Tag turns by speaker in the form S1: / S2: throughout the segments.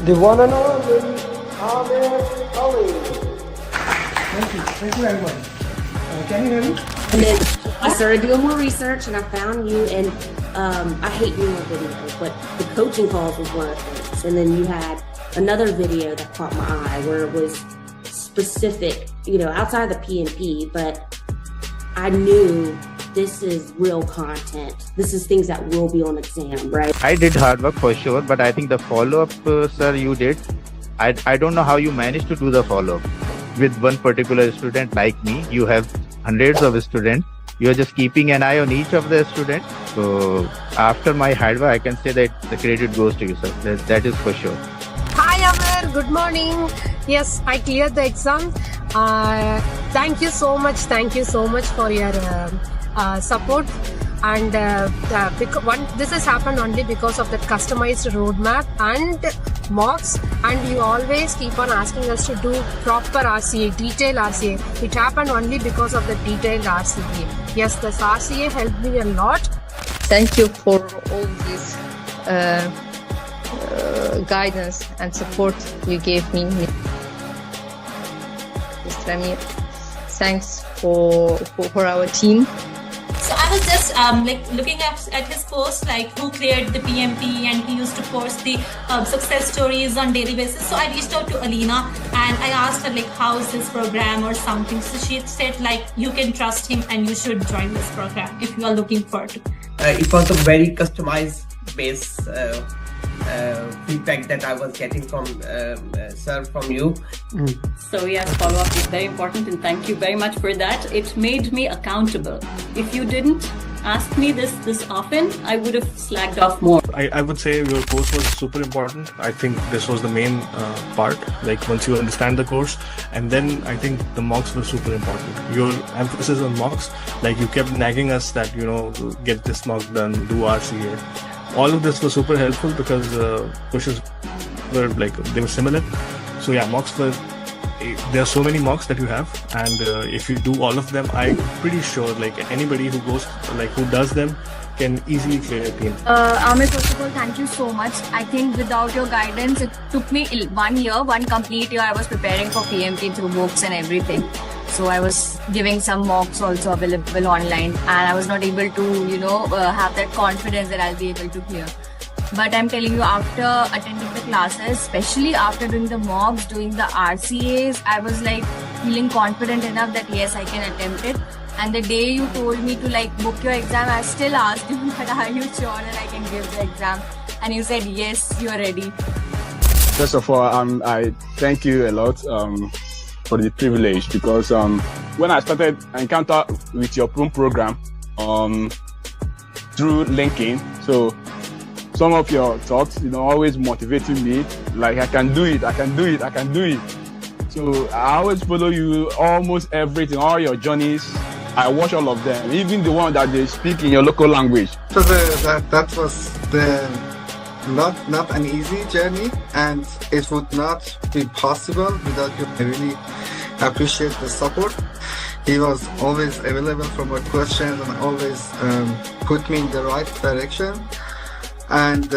S1: The one and only Ahmed Ali.
S2: Thank you everyone. Can you hear me?
S3: And then I started doing more research and I found you, and I hate doing videos, but the coaching calls was one of the things. And then you had another video that caught my eye where it was specific, outside the PMP, but I knew this is real content. This is things that will be on exam, right?
S4: I did hard work for sure, but I think the follow-up, sir, you did. I don't know how you managed to do the follow-up with one particular student like me. You have hundreds of students. You are just keeping an eye on each of the students. So after my hard work, I can say that the credit goes to you, sir. That is for sure.
S5: Hi Amir, good morning. Yes, I cleared the exam. Thank you so much for your support. And this has happened only because of the customized roadmap and mocks, and you always keep on asking us to do proper RCA, detailed RCA. It happened only because of the detailed RCA. Yes, this RCA helped me a lot.
S6: Thank you for all this guidance and support you gave me, Mr. Amir. Thanks for our team.
S7: So I was just looking at his post, who cleared the PMP, and he used to post the success stories on daily basis. So I reached out to Alina and I asked her how is this program or something. So she said you can trust him and you should join this program if you are looking for it.
S8: It was a very customized base feedback that I was getting from sir, from you.
S9: So yes, follow-up is very important, and thank you very much for that. It made me accountable. If you didn't ask me this often, I would have slacked off more.
S10: I would say your course was super important. I think this was the main part, once you understand the course, and then I think the mocks were super important. Your emphasis on mocks, you kept nagging us that, get this mock done, do RCA. All of this was super helpful because questions were they were similar. So yeah, mocks were, there are so many mocks that you have, and if you do all of them, I'm pretty sure anybody who goes, who does them can easily clear a team.
S11: Amir, first of all, thank you so much. I think without your guidance, it took me 1 year, one complete year. I was preparing for PMP through books and everything. So I was giving some mocks also available online, and I was not able to, have that confidence that I'll be able to clear. But I'm telling you, after attending the classes, especially after doing the mocks, doing the RCAs, I was feeling confident enough that yes, I can attempt it. And the day you told me to book your exam, I still asked you that are you sure that I can give the exam? And you said yes, you're ready.
S12: First of all, I thank you a lot for the privilege, because when I started encounter with your program through LinkedIn, so some of your talks, always motivating me, I can do it. So I always follow you, almost everything, all your journeys. I watch all of them, even the one that they speak in your local language.
S13: So that was not an easy journey, and it would not be possible without you. I really appreciate the support. He was always available for my questions and always put me in the right direction. And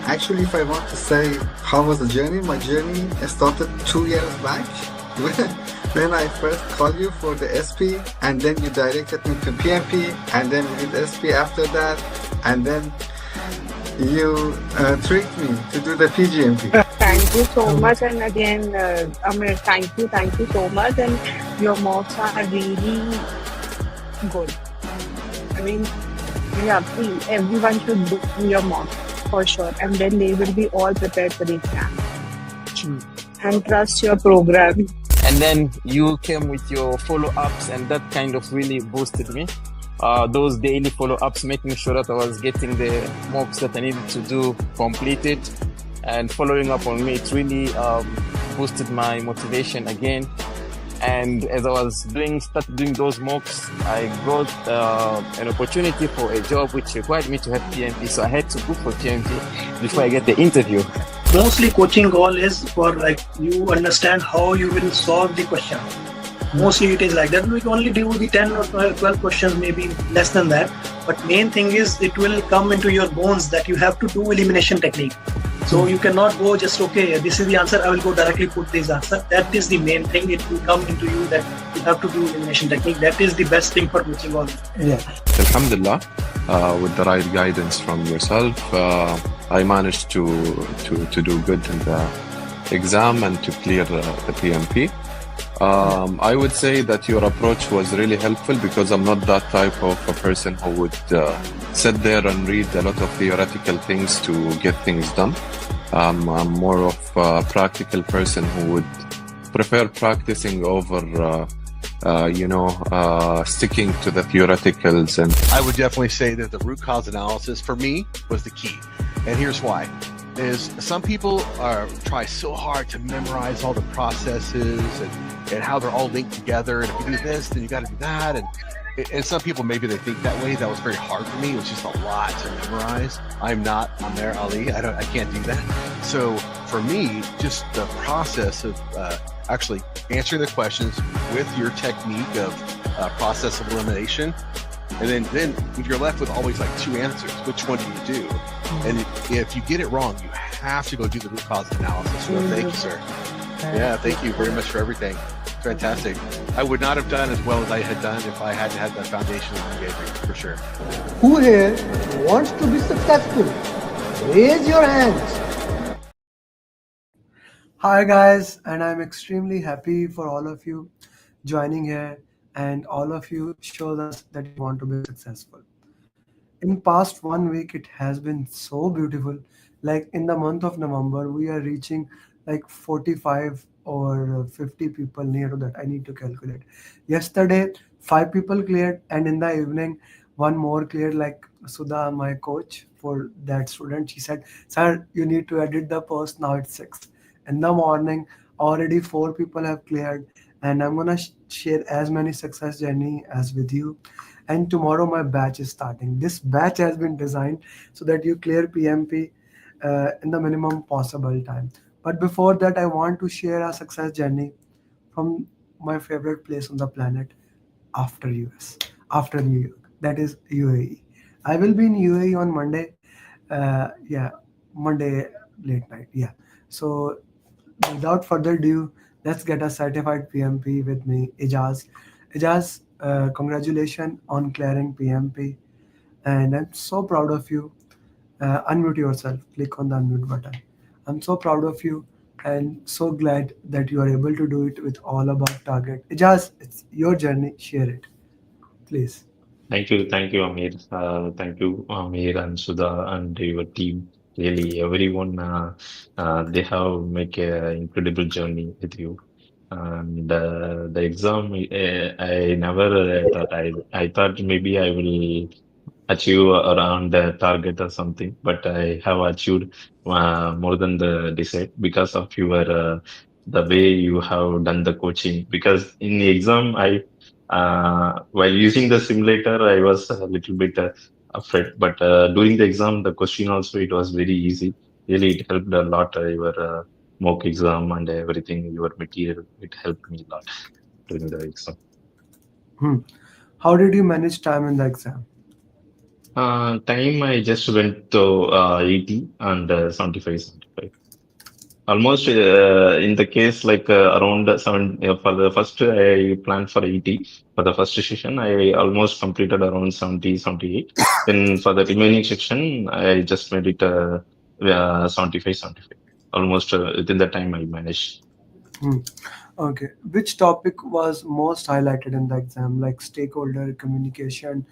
S13: actually, if I want to say how was the journey, my journey started 2 years back. When I first called you for the SP, and then you directed me to PMP, and then we did SP after that, and then you tricked me to do the PGMP.
S14: Thank you so much, and again, Amir, thank you so much, and your mocks are really good. I mean, yeah, please, everyone should do your mock for sure, and then they will be all prepared for the exam. And trust your program.
S15: And then you came with your follow-ups, and that kind of really boosted me. Those daily follow-ups, making sure that I was getting the mocks that I needed to do completed, and following up on me, it really boosted my motivation again. And as I was started doing those mocks, I got an opportunity for a job which required me to have PMP, so I had to book for PMP before I get the interview.
S2: Mostly coaching goal is for you understand how you will solve the question. Mostly it is like that. We can only do the 10 or 12 questions, maybe less than that. But main thing is it will come into your bones that you have to do elimination technique. So you cannot go just, okay, this is the answer, I will go directly put this answer. That is the main thing. It will come into you that you have to do elimination technique. That is the best thing for coaching all.
S16: Yeah.
S17: Alhamdulillah, with the right guidance from yourself, I managed to do good in the exam and to clear the PMP. I would say that your approach was really helpful because I'm not that type of a person who would sit there and read a lot of theoretical things to get things done. I'm more of a practical person who would prefer practicing over sticking to the theoreticals. And
S18: I would definitely say that the root cause analysis for me was the key. And here's why. Is some people try so hard to memorize all the processes and how they're all linked together. And if you do this, then you got to do that. And some people, maybe they think that way. That was very hard for me. It was just a lot to memorize. I'm there, Ali. I can't do that. So for me, just the process of actually answering the questions with your technique of process of elimination. And then if you're left with always like two answers, which one do you do? And if you get it wrong, you have to go do the root cause analysis. So thank you, sir. Yeah, thank you very much for everything. Fantastic. I would not have done as well as I had done if I hadn't had that foundation that you gave me, for sure.
S1: Who here wants to be successful? Raise your hands.
S16: Hi guys, and I'm extremely happy for all of you joining here, and all of you showed us that you want to be successful. In past 1 week, it has been so beautiful. Like in the month of November, we are reaching like 45 or 50 people, near to that. I need to calculate. Yesterday, 5 people cleared, and in the evening, one more cleared. Like Sudha, my coach for that student, she said, "Sir, you need to edit the post. Now it's 6." In the morning, already 4 people have cleared, and I'm gonna share as many success journey as with you. And tomorrow my batch is starting. This batch has been designed so that you clear PMP in the minimum possible time. But before that, I want to share a success journey from my favorite place on the planet after US, after New York. That is UAE. I will be in UAE on Monday. Monday late night. Yeah. So without further ado, let's get a certified PMP with me, Ijaz. Ijaz, congratulations on clearing PMP, and I'm so proud of you. Unmute yourself. Click on the unmute button. I'm so proud of you and so glad that you are able to do it with all about target. Ijaz, it's your journey. Share it, please.
S19: Thank you, Amir. Thank you, Amir and Sudha and your team. Really, everyone, they have make an incredible journey with you. And the exam, I never thought. I thought maybe I will achieve around the target or something, but I have achieved more than the desired because of your the way you have done the coaching. Because in the exam, while using the simulator, I was a little bit afraid, but during the exam, the question also it was very easy. Really, it helped a lot. Your mock exam and everything, your material, it helped me a lot during the exam.
S16: How did you manage time in the exam?
S19: Time I just went to 80 and 75, 75. Almost in the case like around 7 for the first I planned for 80 for the first session. I almost completed around 70, 78. Then for the remaining section, I just made it 75, 75. Almost within the time I managed.
S16: Okay. Which topic was most highlighted in the exam? Like stakeholder communication?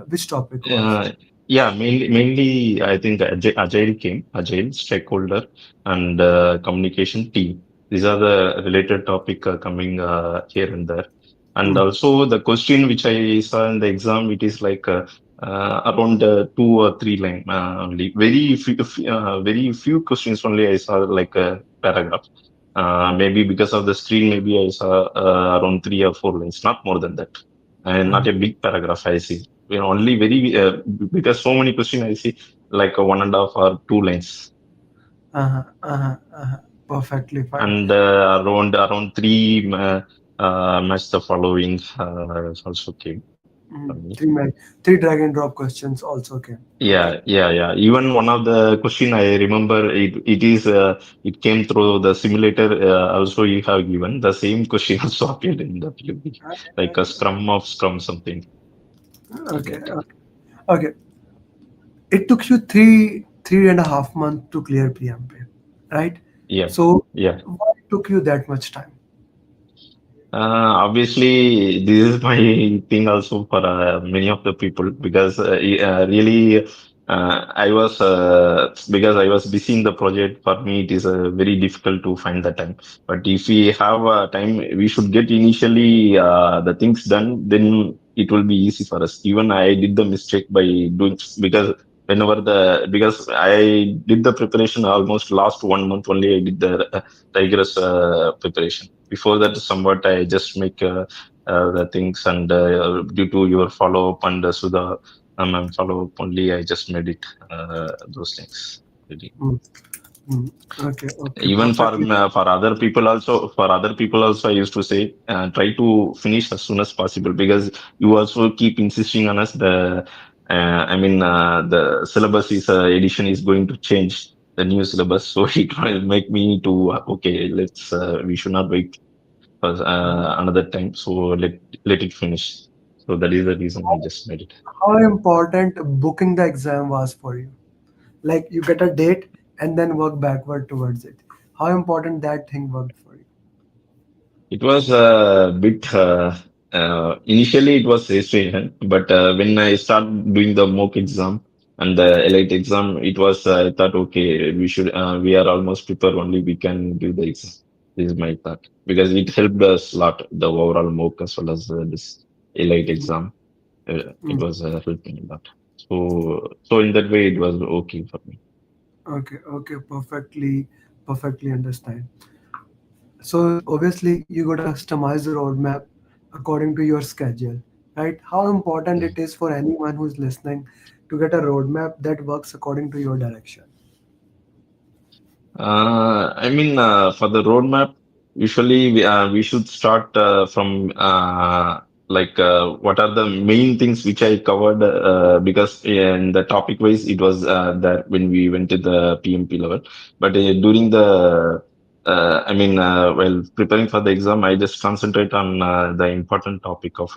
S16: Which topic was?
S19: Mainly I think Agile, stakeholder, and communication team. These are the related topic coming here and there. And also the question which I saw in the exam, it is like around 2 or 3 line only. Very few questions only I saw like a paragraph. Maybe because of the screen, maybe I saw around 3 or 4 lines, not more than that. And not a big paragraph I see. Only very because so many questions I see like 1.5 or 2 lines.
S16: Perfectly fine.
S19: And around 3 match the following also came. for me.
S16: Three drag and drop questions also came. Okay.
S19: Yeah. Even one of the question I remember, it came through the simulator. Also, you have given the same question also appeared in the PUB, like a Scrum something like
S16: Okay.
S19: that.
S16: Okay. It took you three and a half months to clear PMP, right?
S19: Yeah,
S16: So
S19: yeah.
S16: why it took you that much time?
S19: Obviously, this is my thing also for many of the people because really because I was busy in the project. For me, it is very difficult to find the time. But if we have time, we should get initially the things done. Then it will be easy for us. Even I did the mistake by doing because because I did the preparation almost last 1 month only. I did the rigorous preparation. Before that, somewhat I just make the things, and due to your follow up and Sudha follow up only, I just made it those things. Really.
S16: Mm, okay,
S19: Even
S16: perfectly.
S19: for other people also, I used to say try to finish as soon as possible because you also keep insisting on us. The syllabus is edition is going to change the new syllabus, so it will make me to okay. We should not wait for another time. So let it finish. So that is the reason I just made it.
S16: How important booking the exam was for you? Like you get a date and then work backward towards it. How important that thing worked for you?
S19: It was a bit initially it was registration, but when I started doing the mock exam and the elite exam, it was I thought okay we are almost prepared only we can do the exam. This is my thought because it helped us a lot the overall mock as well as this elite exam. It
S16: Mm,
S19: was helping a lot. So in that way it was okay for me.
S16: okay, perfectly understand. So obviously you gotta customize the roadmap according to your schedule, right? How important it is for anyone who's listening to get a roadmap that works according to your direction.
S19: For the roadmap, usually we should start from what are the main things which I covered because in the topic wise it was that when we went to the PMP level, but during the while preparing for the exam, I just concentrate on the important topic of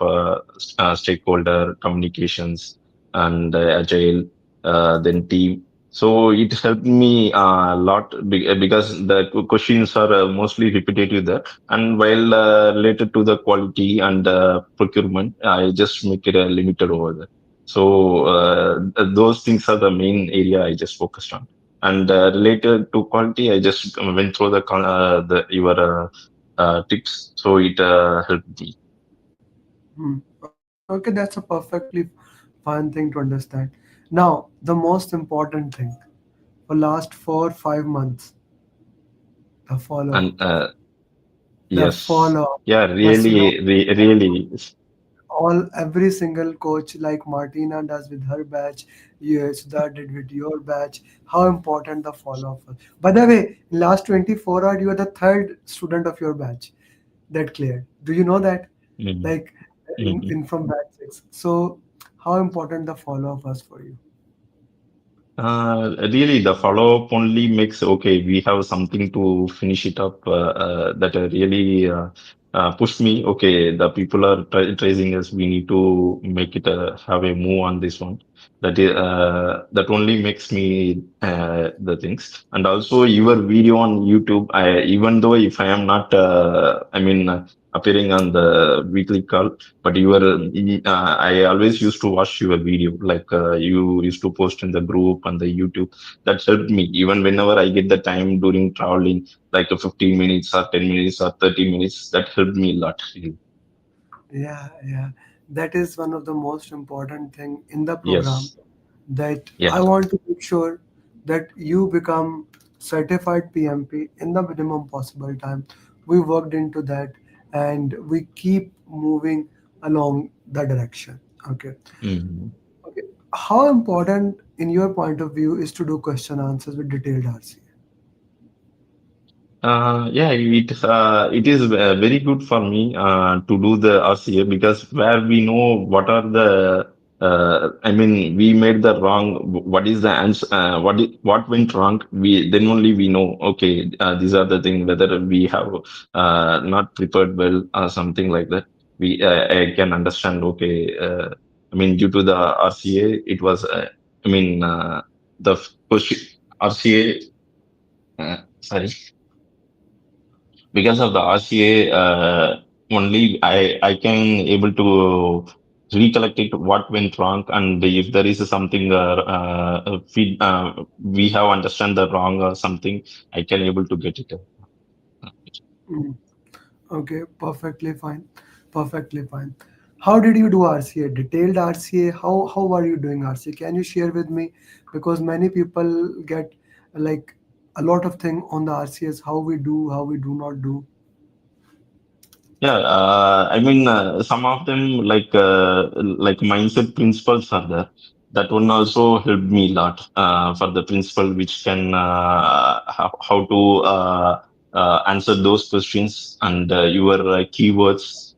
S19: stakeholder communications and agile, then team. So it helped me a lot because the questions are mostly repetitive there. And while related to the quality and procurement, I just make it limited over there. So those things are the main area I just focused on. And related to quality, I just went through the your tips, so it helped me.
S16: Okay, that's a perfectly fine thing to understand. Now, the most important thing for last 4 5 months, the follow
S19: And
S16: up, the
S19: yes,
S16: follow up,
S19: yeah,
S16: the slow.
S19: really.
S16: Every single coach like Martina does with her batch, you Sudha did with your batch. How important the follow up was. By the way, in last 24 hours, you are the third student of your batch that cleared. Do you know that?
S19: Mhm.
S16: Like
S19: Mhm.
S16: in from batch six. So how important the follow up was for you?
S19: Really, the follow-up only makes okay. We have something to finish it up. That really pushed me. Okay, the people are tracing us. We need to make it have a move on this one. That only makes me the things. And also your video on YouTube. Even though if I am not, appearing on the weekly call, but I always used to watch your video, like you used to post in the group and the YouTube. That helped me even whenever I get the time during traveling, like 15 minutes or 10 minutes or 30 minutes. That helped me a lot. Really.
S16: Yeah. That is one of the most important thing in the program
S19: Yes.
S16: that
S19: Yeah.
S16: I want to make sure that you become certified PMP in the minimum possible time. We worked into that and we keep moving along the direction. Okay.
S19: Mhm.
S16: Okay. How important in your point of view is to do question answers with detailed RC?
S19: Yeah, it is very good for me to do the RCA because where we know what are the I mean we made the wrong, what is the answer, what went wrong, we then only we know, okay, these are the things, whether we have not prepared well or something like that, we I can understand, okay, I mean due to the RCA it was I mean the question RCA sorry, because of the RCA only I can able to recollect it what went wrong, and if there is something we have understand the wrong or something, I can able to get it.
S16: Mm. Okay, perfectly fine. Perfectly fine. How did you do RCA? Detailed RCA? How are you doing RCA? Can you share with me? Because many people get like a lot of thing on the RCS, how we do not do.
S19: Yeah, I mean, some of them like mindset principles are there. That one also helped me a lot for the principle which can how to answer those questions, and your keywords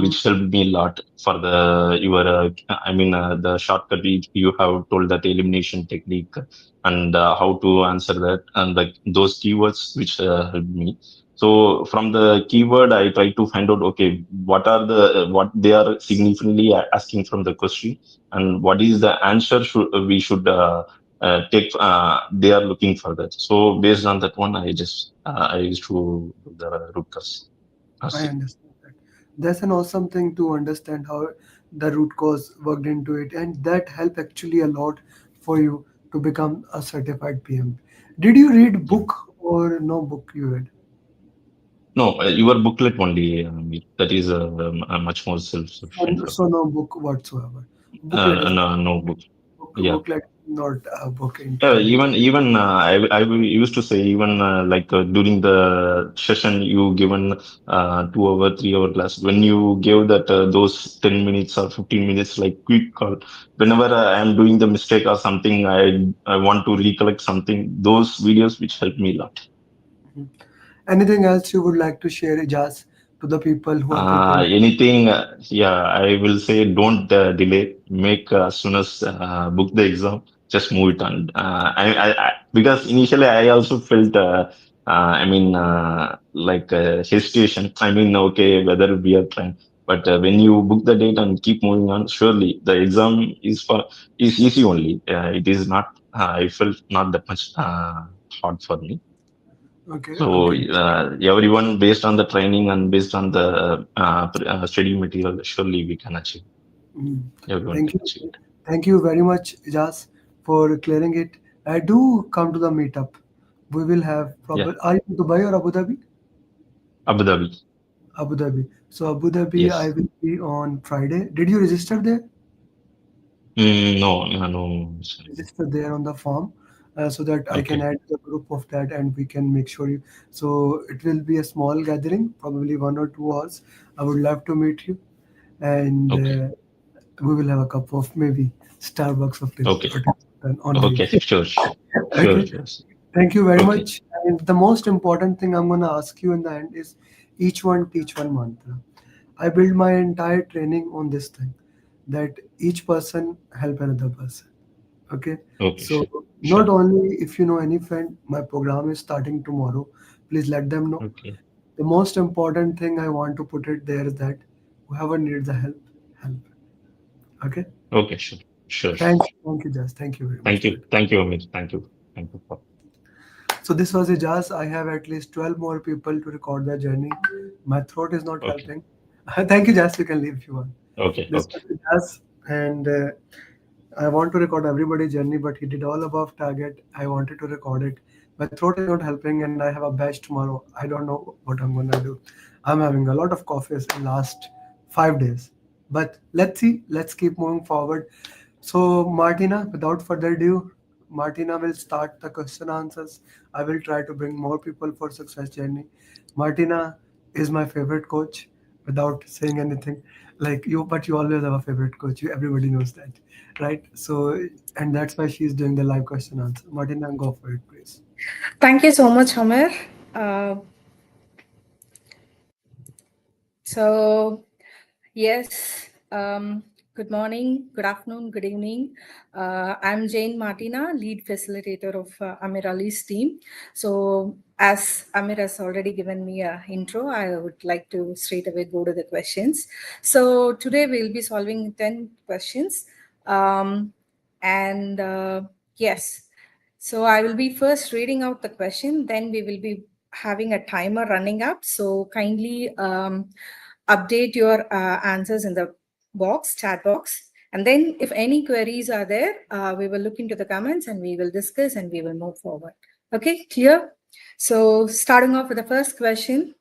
S19: which helped me a lot for the your I mean the shortcut you have told, that elimination technique, and how to answer that, and like those keywords which helped me. So from the keyword, I try to find out, okay, what are the what they are significantly asking from the question, and what is the answer we should take. They are looking for that. So based on that one, I used to do the root cause.
S16: I understand that. That's an awesome thing to understand how the root cause worked into it, and that helped actually a lot for you to become a certified PM. Did you read book or no book you read?
S19: No, your booklet only. That is much more self-sufficient for
S16: So no book whatsoever.
S19: me.
S16: Booklet is
S19: No, no book. Yeah.
S16: booklet, not a book
S19: Yeah,
S16: into it.
S19: even I used to say, even during the session you given 2 hour 3 hour class, when you gave that those 10 minutes or 15 minutes like quick call, whenever I am doing the mistake or something, I want to recollect something, those videos which help me a lot.
S16: Anything else you would like to share, Ijaz, to the people who are preparing?
S19: Anything, yeah, I will say don't delay. Make as soon as book the exam, just move it on. Because initially I also felt, I mean, hesitation. I mean, okay, whether we are trying, but when you book the date and keep moving on, surely the exam is easy only. It is not. I felt not that much hard for me.
S16: Okay,
S19: So
S16: okay.
S19: everyone, based on the training and based on the study material, surely we can achieve.
S16: Mm.
S19: Everyone
S16: Thank
S19: can
S16: you.
S19: achieve it.
S16: Thank you very much, Ijaz, for clearing it. I do come to the meetup. We will have
S19: Yeah,
S16: probably. Are you in Dubai or Abu Dhabi?
S19: Abu Dhabi.
S16: Abu Dhabi. So Abu Dhabi, I
S19: Yes.
S16: will be on Friday. Did you register there?
S19: No, no, no. Sorry.
S16: Register there on the form, so that I can
S19: Okay.
S16: add the group of that, and we can make sure you. So it will be a small gathering, probably 1 or 2 hours. I would love to meet you, and
S19: Okay.
S16: we will have a cup of maybe Starbucks of tea
S19: Okay.
S16: or tea only.
S19: Okay. Sure. Sure. Sure.
S16: Okay.
S19: Sure.
S16: Thank you very
S19: Okay.
S16: much. And the most important thing I'm going to ask you in the end is each one teach one mantra. I build my entire training on this thing, that each person help another person. Okay.
S19: Okay.
S16: So
S19: Sure.
S16: not
S19: Sure.
S16: only if you know any friend, my program is starting tomorrow, please let them know.
S19: Okay.
S16: The most important thing I want to put it there is that whoever needs the help, help. Okay.
S19: Okay. Sure. Sure.
S16: Thank you, Jess. Thank you very much
S19: Thank
S16: for
S19: you.
S16: it.
S19: Thank you, Amit. Thank you. Thank you.
S16: So this was Ijaz. I have at least 12 more people to record their journey. My throat is not
S19: Okay.
S16: helping. Thank you, Jaz. You can leave if you want.
S19: Okay.
S16: This
S19: Okay.
S16: was Ijaz, and I want to record everybody's journey, but he did all above target. I wanted to record it. My throat is not helping, and I have a batch tomorrow. I don't know what I'm gonna do. I'm having a lot of coffees in last 5 days. But let's see. Let's keep moving forward. So Martina, without further ado, Martina will start the question answers. I will try to bring more people for success journey. Martina is my favorite coach without saying anything. Like you, but you always have a favorite coach. You, everybody knows that, right? So, and that's why she's doing the live question answer. Martina, go for it, please.
S20: Thank you so much, Amir. So, yes, good morning, good afternoon, good evening. I'm Jane Martina, lead facilitator of Amir Ali's team. So, as Amir has already given me an intro, I would like to straight away go to the questions. So, today we'll be solving 10 questions. Yes, so I will be first reading out the question, then we will be having a timer running up. So, kindly update your answers in the chat box. And then if any queries are there, we will look into the comments and we will discuss and we will move forward. Okay, clear? So starting off with the first question.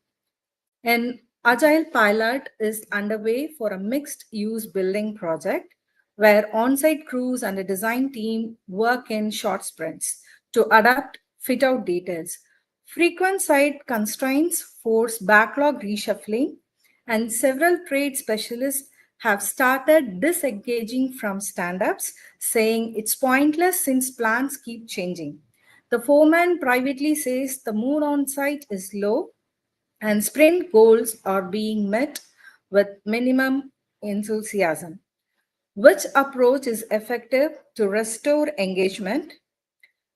S20: An Agile pilot is underway for a mixed-use building project where on-site crews and a design team work in short sprints to adapt fit-out details. Frequent site constraints force backlog reshuffling, and several trade specialists have started disengaging from stand-ups, saying it's pointless since plans keep changing. The foreman privately says the mood on site is low and sprint goals are being met with minimum enthusiasm. Which approach is effective to restore engagement?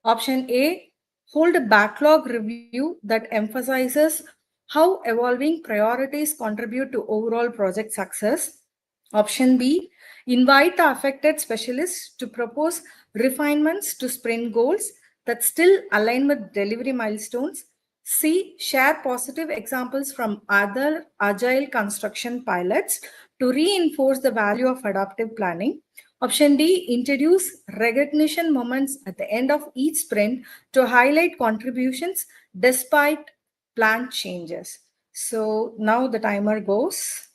S20: Option A, hold a backlog review that emphasizes how evolving priorities contribute to overall project success. Option B, invite the affected specialists to propose refinements to sprint goals that still align with delivery milestones. C, share positive examples from other agile construction pilots to reinforce the value of adaptive planning. Option D, introduce recognition moments at the end of each sprint to highlight contributions despite plan changes. So now the timer goes.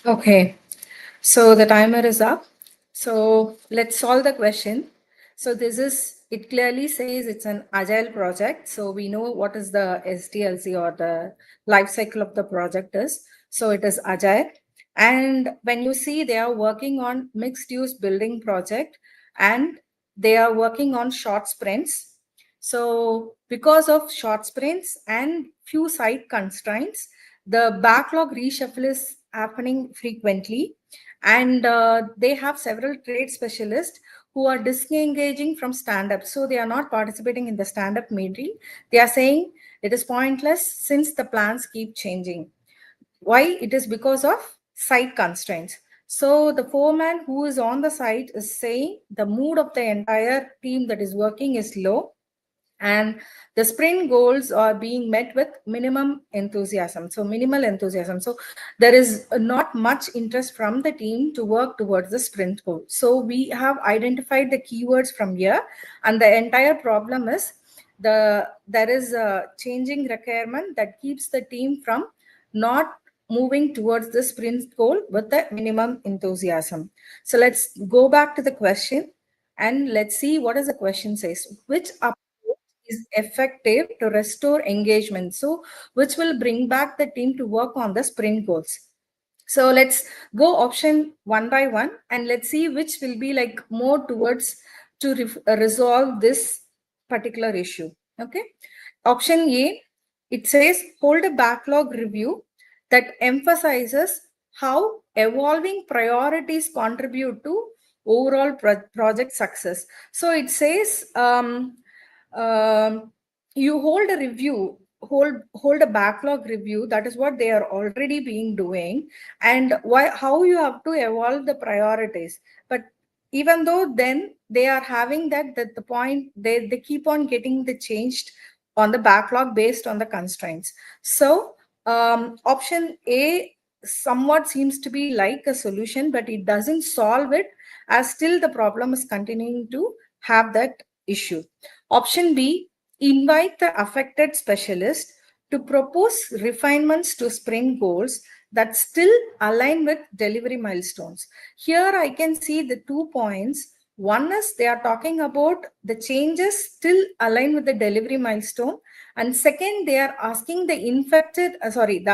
S20: Okay, so the timer is up. So let's solve the question. So it clearly says it's an agile project. So we know what is the SDLC or the life cycle of the project is. So it is agile. And when you see they are working on mixed use building project and they are working on short sprints. So because of short sprints and few site constraints, the backlog reshuffle is happening frequently, and they have several trade specialists who are disengaging from stand-up. So they are not participating in the stand-up meeting. They are saying it is pointless since the plans keep changing. Why? It is because of site constraints. So the foreman who is on the site is saying the mood of the entire team that is working is low, and the sprint goals are being met with minimum enthusiasm, so minimal enthusiasm. So there is not much interest from the team to work towards the sprint goal. So we have identified the keywords from here, and the entire problem is there is a changing requirement that keeps the team from not moving towards the sprint goal with the minimum enthusiasm. So let's go back to the question and let's see what does the question says. Which is effective to restore engagement, so which will bring back the team to work on the sprint goals. So let's go option one by one and let's see which will be like more towards to resolve this particular issue. Okay, option A, It says hold a backlog review that emphasizes how evolving priorities contribute to overall project success. So it says you hold a review, hold a backlog review. That is what they are already being doing, and why how you have to evolve the priorities. But even though then they are having that the point they keep on getting the changed on the backlog based on the constraints. So option A somewhat seems to be like a solution, but it doesn't solve it, as still the problem is continuing to have that issue. Option B, invite the affected specialist to propose refinements to sprint goals that still align with delivery milestones. Here I can see the 2 points. One is they are talking about the changes still align with the delivery milestone, and second they are asking the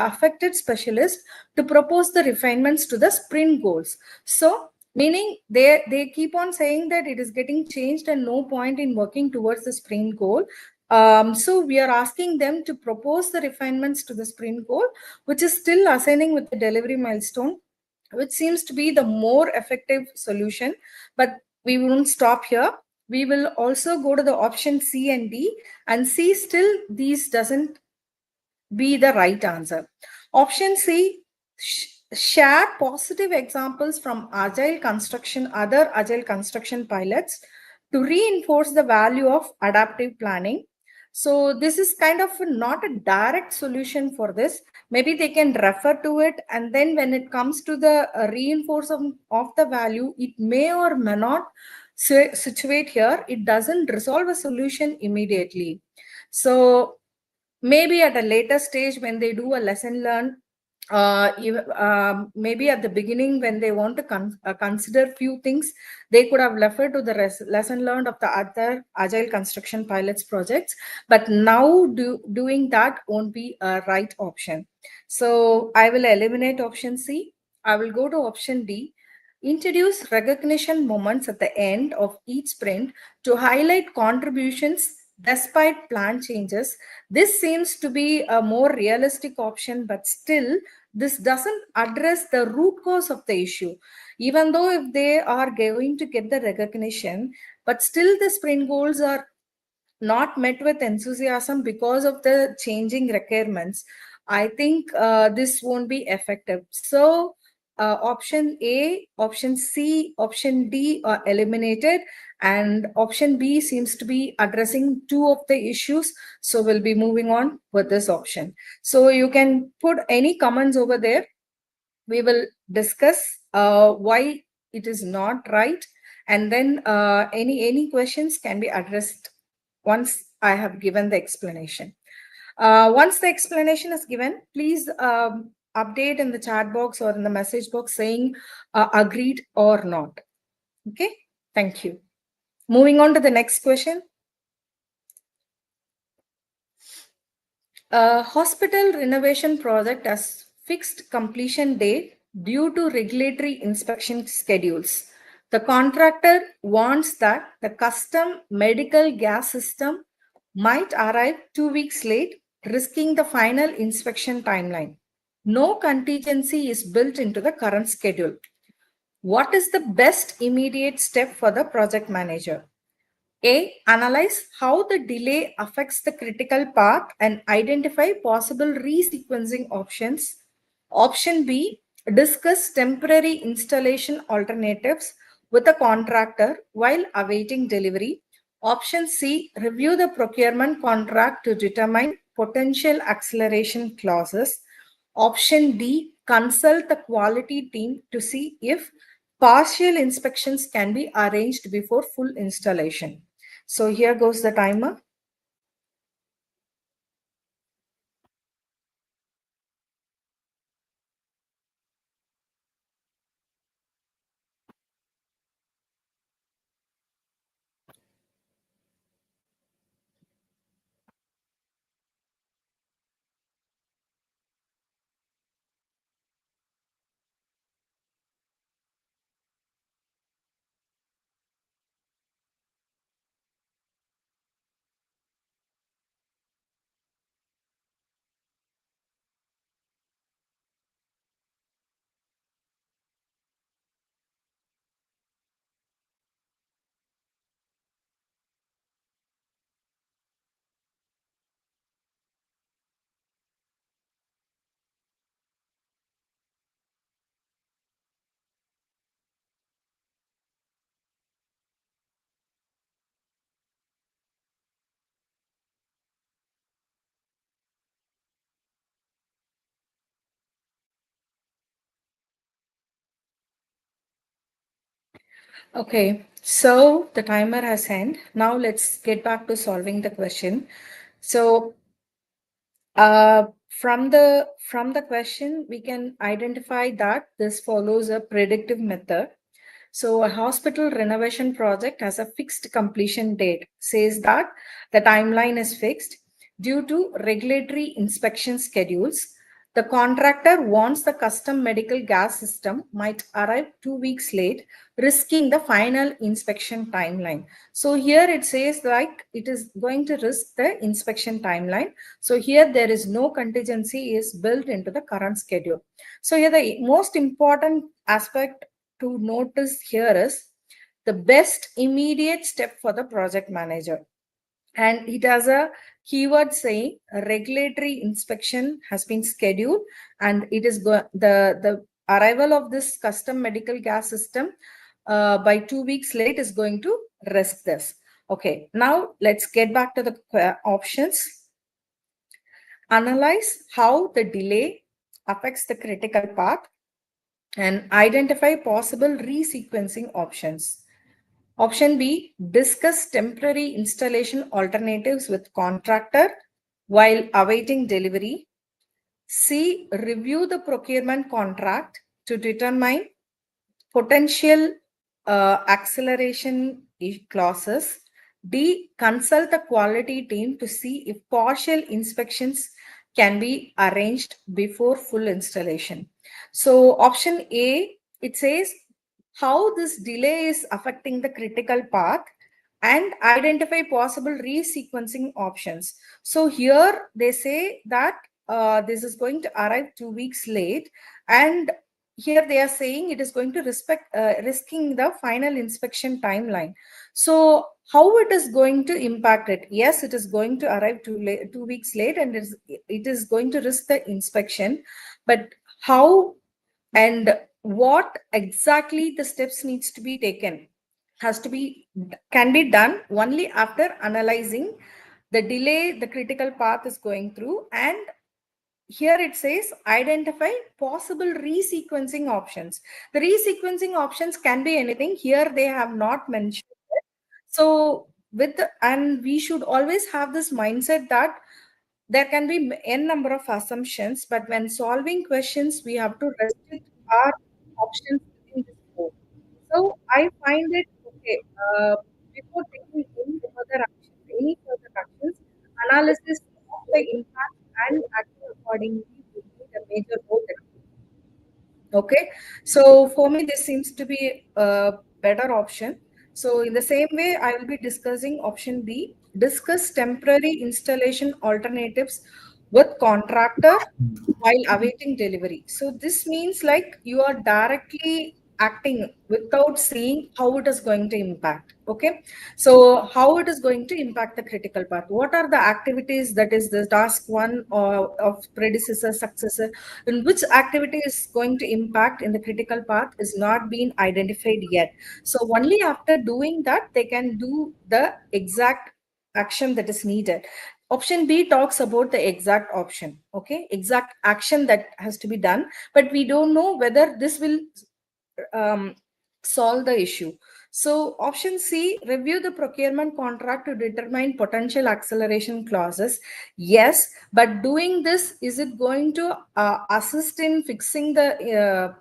S20: affected specialist to propose the refinements to the sprint goals. So meaning they keep on saying that it is getting changed and no point in working towards the sprint goal. So we are asking them to propose the refinements to the sprint goal, which is still assigning with the delivery milestone, which seems to be the more effective solution. But we won't stop here. We will also go to the option C and D, and C still these doesn't be the right answer. Option C, share positive examples from other agile construction pilots to reinforce the value of adaptive planning. So this is kind of not a direct solution for this. Maybe they can refer to it, and then when it comes to the reinforcement of the value, it may or may not situate here. It doesn't resolve a solution immediately. So maybe at a later stage when they do a lesson learn, maybe at the beginning when they want to consider few things, they could have referred to the lesson learned of the other agile construction pilots projects, but now doing that won't be a right option. So I will eliminate option C. I will go to option D. Introduce recognition moments at the end of each sprint to highlight contributions despite plan changes. This seems to be a more realistic option, but still, this doesn't address the root cause of the issue. Even though if they are going to get the recognition, but still the sprint goals are not met with enthusiasm because of the changing requirements, I think this won't be effective. So option A, option C, option D are eliminated, and option B seems to be addressing two of the issues. So we'll be moving on with this option. So you can put any comments over there. We will discuss why it is not right, and then any questions can be addressed once I have given the explanation. Once the explanation is given, please update in the chat box or in the message box saying agreed or not. Okay, thank you. Moving on to the next question. Hospital renovation project has fixed completion date due to regulatory inspection schedules. The contractor warns that the custom medical gas system might arrive 2 weeks late, risking the final inspection timeline. No contingency is built into the current schedule. What is the best immediate step for the project manager? A. Analyze how the delay affects the critical path and identify possible resequencing options. Option B. Discuss temporary installation alternatives with a contractor while awaiting delivery. Option C. Review the procurement contract to determine potential acceleration clauses. Option D. Consult the quality team to see if partial inspections can be arranged before full installation. So here goes the timer. Okay, so the timer has ended. Now let's get back to solving the question. So from the question, we can identify that this follows a predictive method. So a hospital renovation project has a fixed completion date, says that the timeline is fixed due to regulatory inspection schedules. The contractor wants the custom medical gas system might arrive 2 weeks late, risking the final inspection timeline. So here it says like it is going to risk the inspection timeline. So here there is no contingency is built into the current schedule. So here the most important aspect to notice here is the best immediate step for the project manager. And it has a keyword saying a regulatory inspection has been scheduled, and it is the arrival of this custom medical gas system by 2 weeks late is going to risk this. Okay, now let's get back to the options. Analyze how the delay affects the critical path and identify possible resequencing options. Option B, discuss temporary installation alternatives with contractor while awaiting delivery. C, review the procurement contract to determine potential acceleration clauses. D, consult the quality team to see if partial inspections can be arranged before full installation. So option A, it says how this delay is affecting the critical path and identify possible resequencing options. So here they say that this is going to arrive 2 weeks late, and here they are saying it is going to risking the final inspection timeline. So how it is going to impact it? Yes, it is going to arrive 2 weeks late, and it is going to risk the inspection. But how and what exactly the steps needs to be taken can be done only after analyzing the delay the critical path is going through. And here it says identify possible resequencing options. The resequencing options can be anything. Here they have not mentioned it. So and we should always have this mindset that there can be n number of assumptions, but when solving questions, we have to restrict our options within this scope. So I find it okay. Before taking any further actions, analysis of the impact and acting accordingly would be the major role. Okay, so for me, this seems to be a better option. So in the same way, I will be discussing option B, discuss temporary installation alternatives with contractor while awaiting delivery. So this means like you are directly acting without seeing how it is going to impact. Okay, so how it is going to impact the critical path? What are the activities that is the task one or of predecessor, successor, and which activity is going to impact in the critical path is not being identified yet. So only after doing that they can do the exact action that is needed. Option B talks about the exact option, okay, exact action that has to be done, but we don't know whether this will solve the issue. So option C, review the procurement contract to determine potential acceleration clauses. Yes, but doing this, is it going to assist in fixing the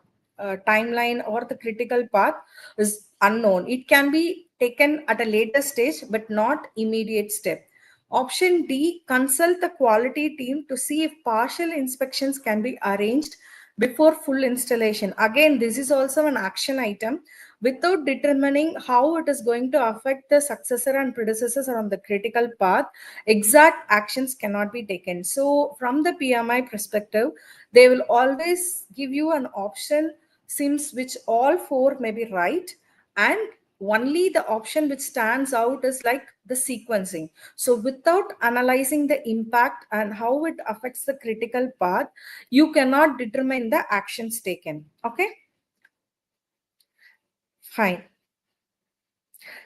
S20: timeline or the critical path is unknown. It can be taken at a later stage, but not immediate step. Option D, consult the quality team to see if partial inspections can be arranged before full installation. Again, this is also an action item. Without determining how it is going to affect the successor and predecessors on the critical path, exact actions cannot be taken. So from the PMI perspective, they will always give you an option sims which all four may be right, and only the option which stands out is like the sequencing. So without analyzing the impact and how it affects the critical path, you cannot determine the actions taken. Okay, fine.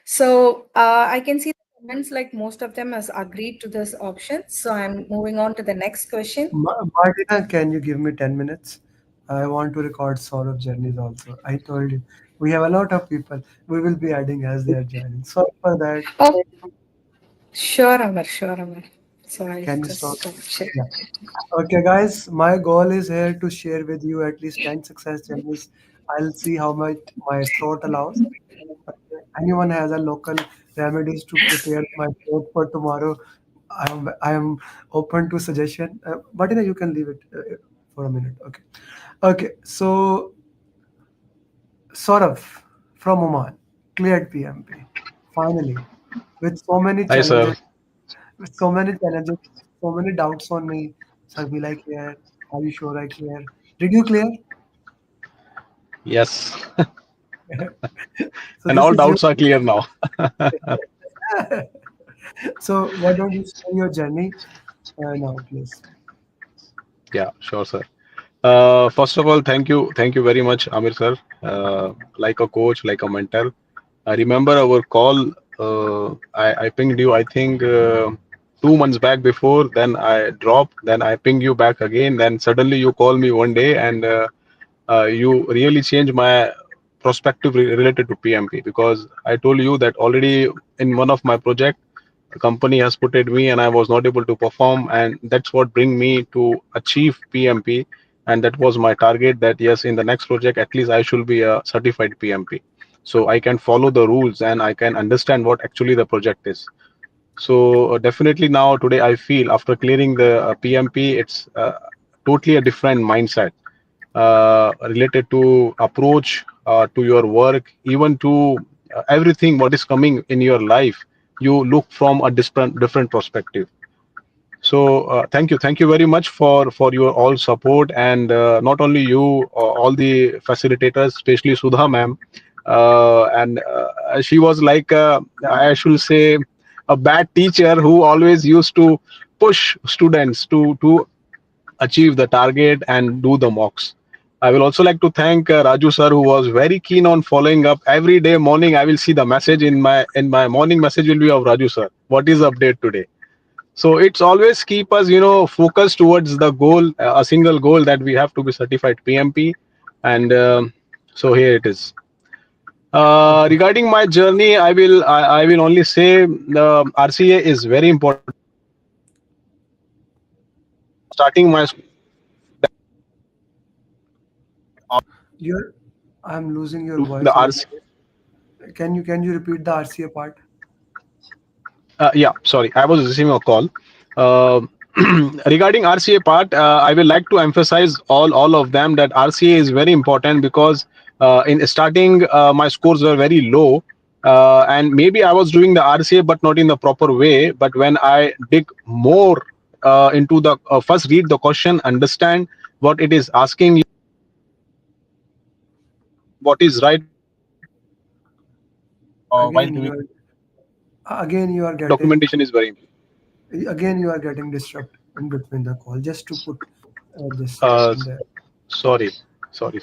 S20: So I can see the comments like most of them has agreed to this option. So I'm moving on to the next question.
S16: Martina, can you give me 10 minutes? I want to record Saurabh journeys also. I told you We have a lot of people. We will be adding as they are joining. Sorry for that.
S20: Oh, sure, Amar, sure, Amar. So I'll
S16: Can you
S20: just
S16: stop?
S20: stop sharing.
S16: Yeah. Okay, guys. My goal is here to share with you at least 10 success journeys. I'll see how much my throat allows. Anyone has a local remedies to prepare my throat for tomorrow? I am open to suggestion. But you can leave it for a minute. Okay. Okay. So Saurav from Oman cleared PMP finally with so many
S2: Hi, sir.
S16: challenges, with so many challenges, so many doubts on me. Sir, will I clear? Are you sure I clear? Did you clear?
S2: Yes.
S16: So
S2: And
S16: this
S2: all
S16: is your.
S2: doubts are clear now.
S16: So why don't you share your journey now, please?
S2: Yeah, sure, sir. First of all, thank you very much, Amir sir. Like a coach, like a mentor. I remember our call. I pinged you. I think 2 months back before. Then I dropped. Then I pinged you back again. Then suddenly you call me one day, and you really changed my perspective related to PMP, because I told you that already in one of my project, the company has put it me and I was not able to perform, and that's what bring me to achieve PMP. And that was my target, that yes, in the next project at least I should be a certified PMP, so I can follow the rules and I can understand what actually the project is. So definitely now today I feel after clearing the PMP, it's totally a different mindset related to approach to your work, even to everything what is coming in your life. You look from a different perspective. So thank you very much for your all support, and not only you, all the facilitators, especially Sudha ma'am, and she was like I should say a bad teacher who always used to push students to achieve the target and do the mocks. I will also like to thank Raju sir, who was very keen on following up every day morning. I will see the message in my morning message will be of Raju sir. What is the update today? So it's always keep us, focused towards the goal, a single goal, that we have to be certified PMP. And so here it is. Regarding my journey, I will only say the RCA is very important. Starting my
S16: You're. I'm losing your
S2: the
S16: voice a little
S2: RCA.
S16: bit. Can you repeat the RCA part?
S2: Yeah, sorry, I was receiving a call. Uh, Regarding RCA part, I will like to emphasize all of them, that RCA is very important, because in starting my scores were very low, and maybe I was doing the RCA but not in the proper way. But when I dig more into the first read the question, understand what it is asking you, what is right while
S16: Again,
S2: doing
S16: you are getting.
S2: documentation is very important.
S16: Again, you are getting disrupted in between the call. Just to put this
S2: Uh,
S16: in there.
S2: sorry, sorry.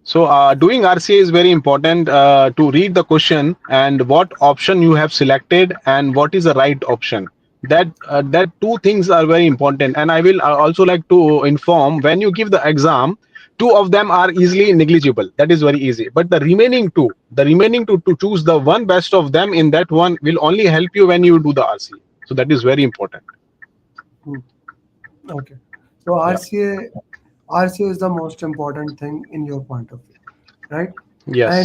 S2: So doing RCA is very important to read the question and what option you have selected and what is the right option. That two things are very important. And I will also like to inform, when you give the exam, two of them are easily negligible. That is very easy. But the remaining two to choose the one best of them in that one will only help you when you do the RCA. So that is very important.
S16: Hmm. Okay. So
S2: Yeah.
S16: RCA is the most important thing in your point of view, right? And
S2: Yes.
S16: I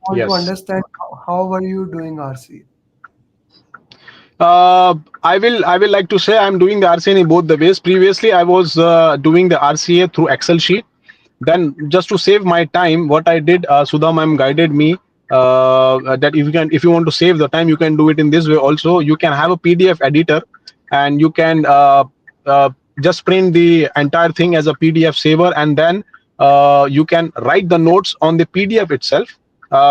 S16: want to
S2: Yes.
S16: understand how are you doing RCA?
S2: I will like to say I'm doing the RCA in both the ways. Previously, I was doing the RCA through Excel sheet. Then, just to save my time, what I did, Sudha ma'am guided me that if you want to save the time, you can do it in this way. Also, you can have a PDF editor, and you can uh, just print the entire thing as a PDF saver, and then you can write the notes on the PDF itself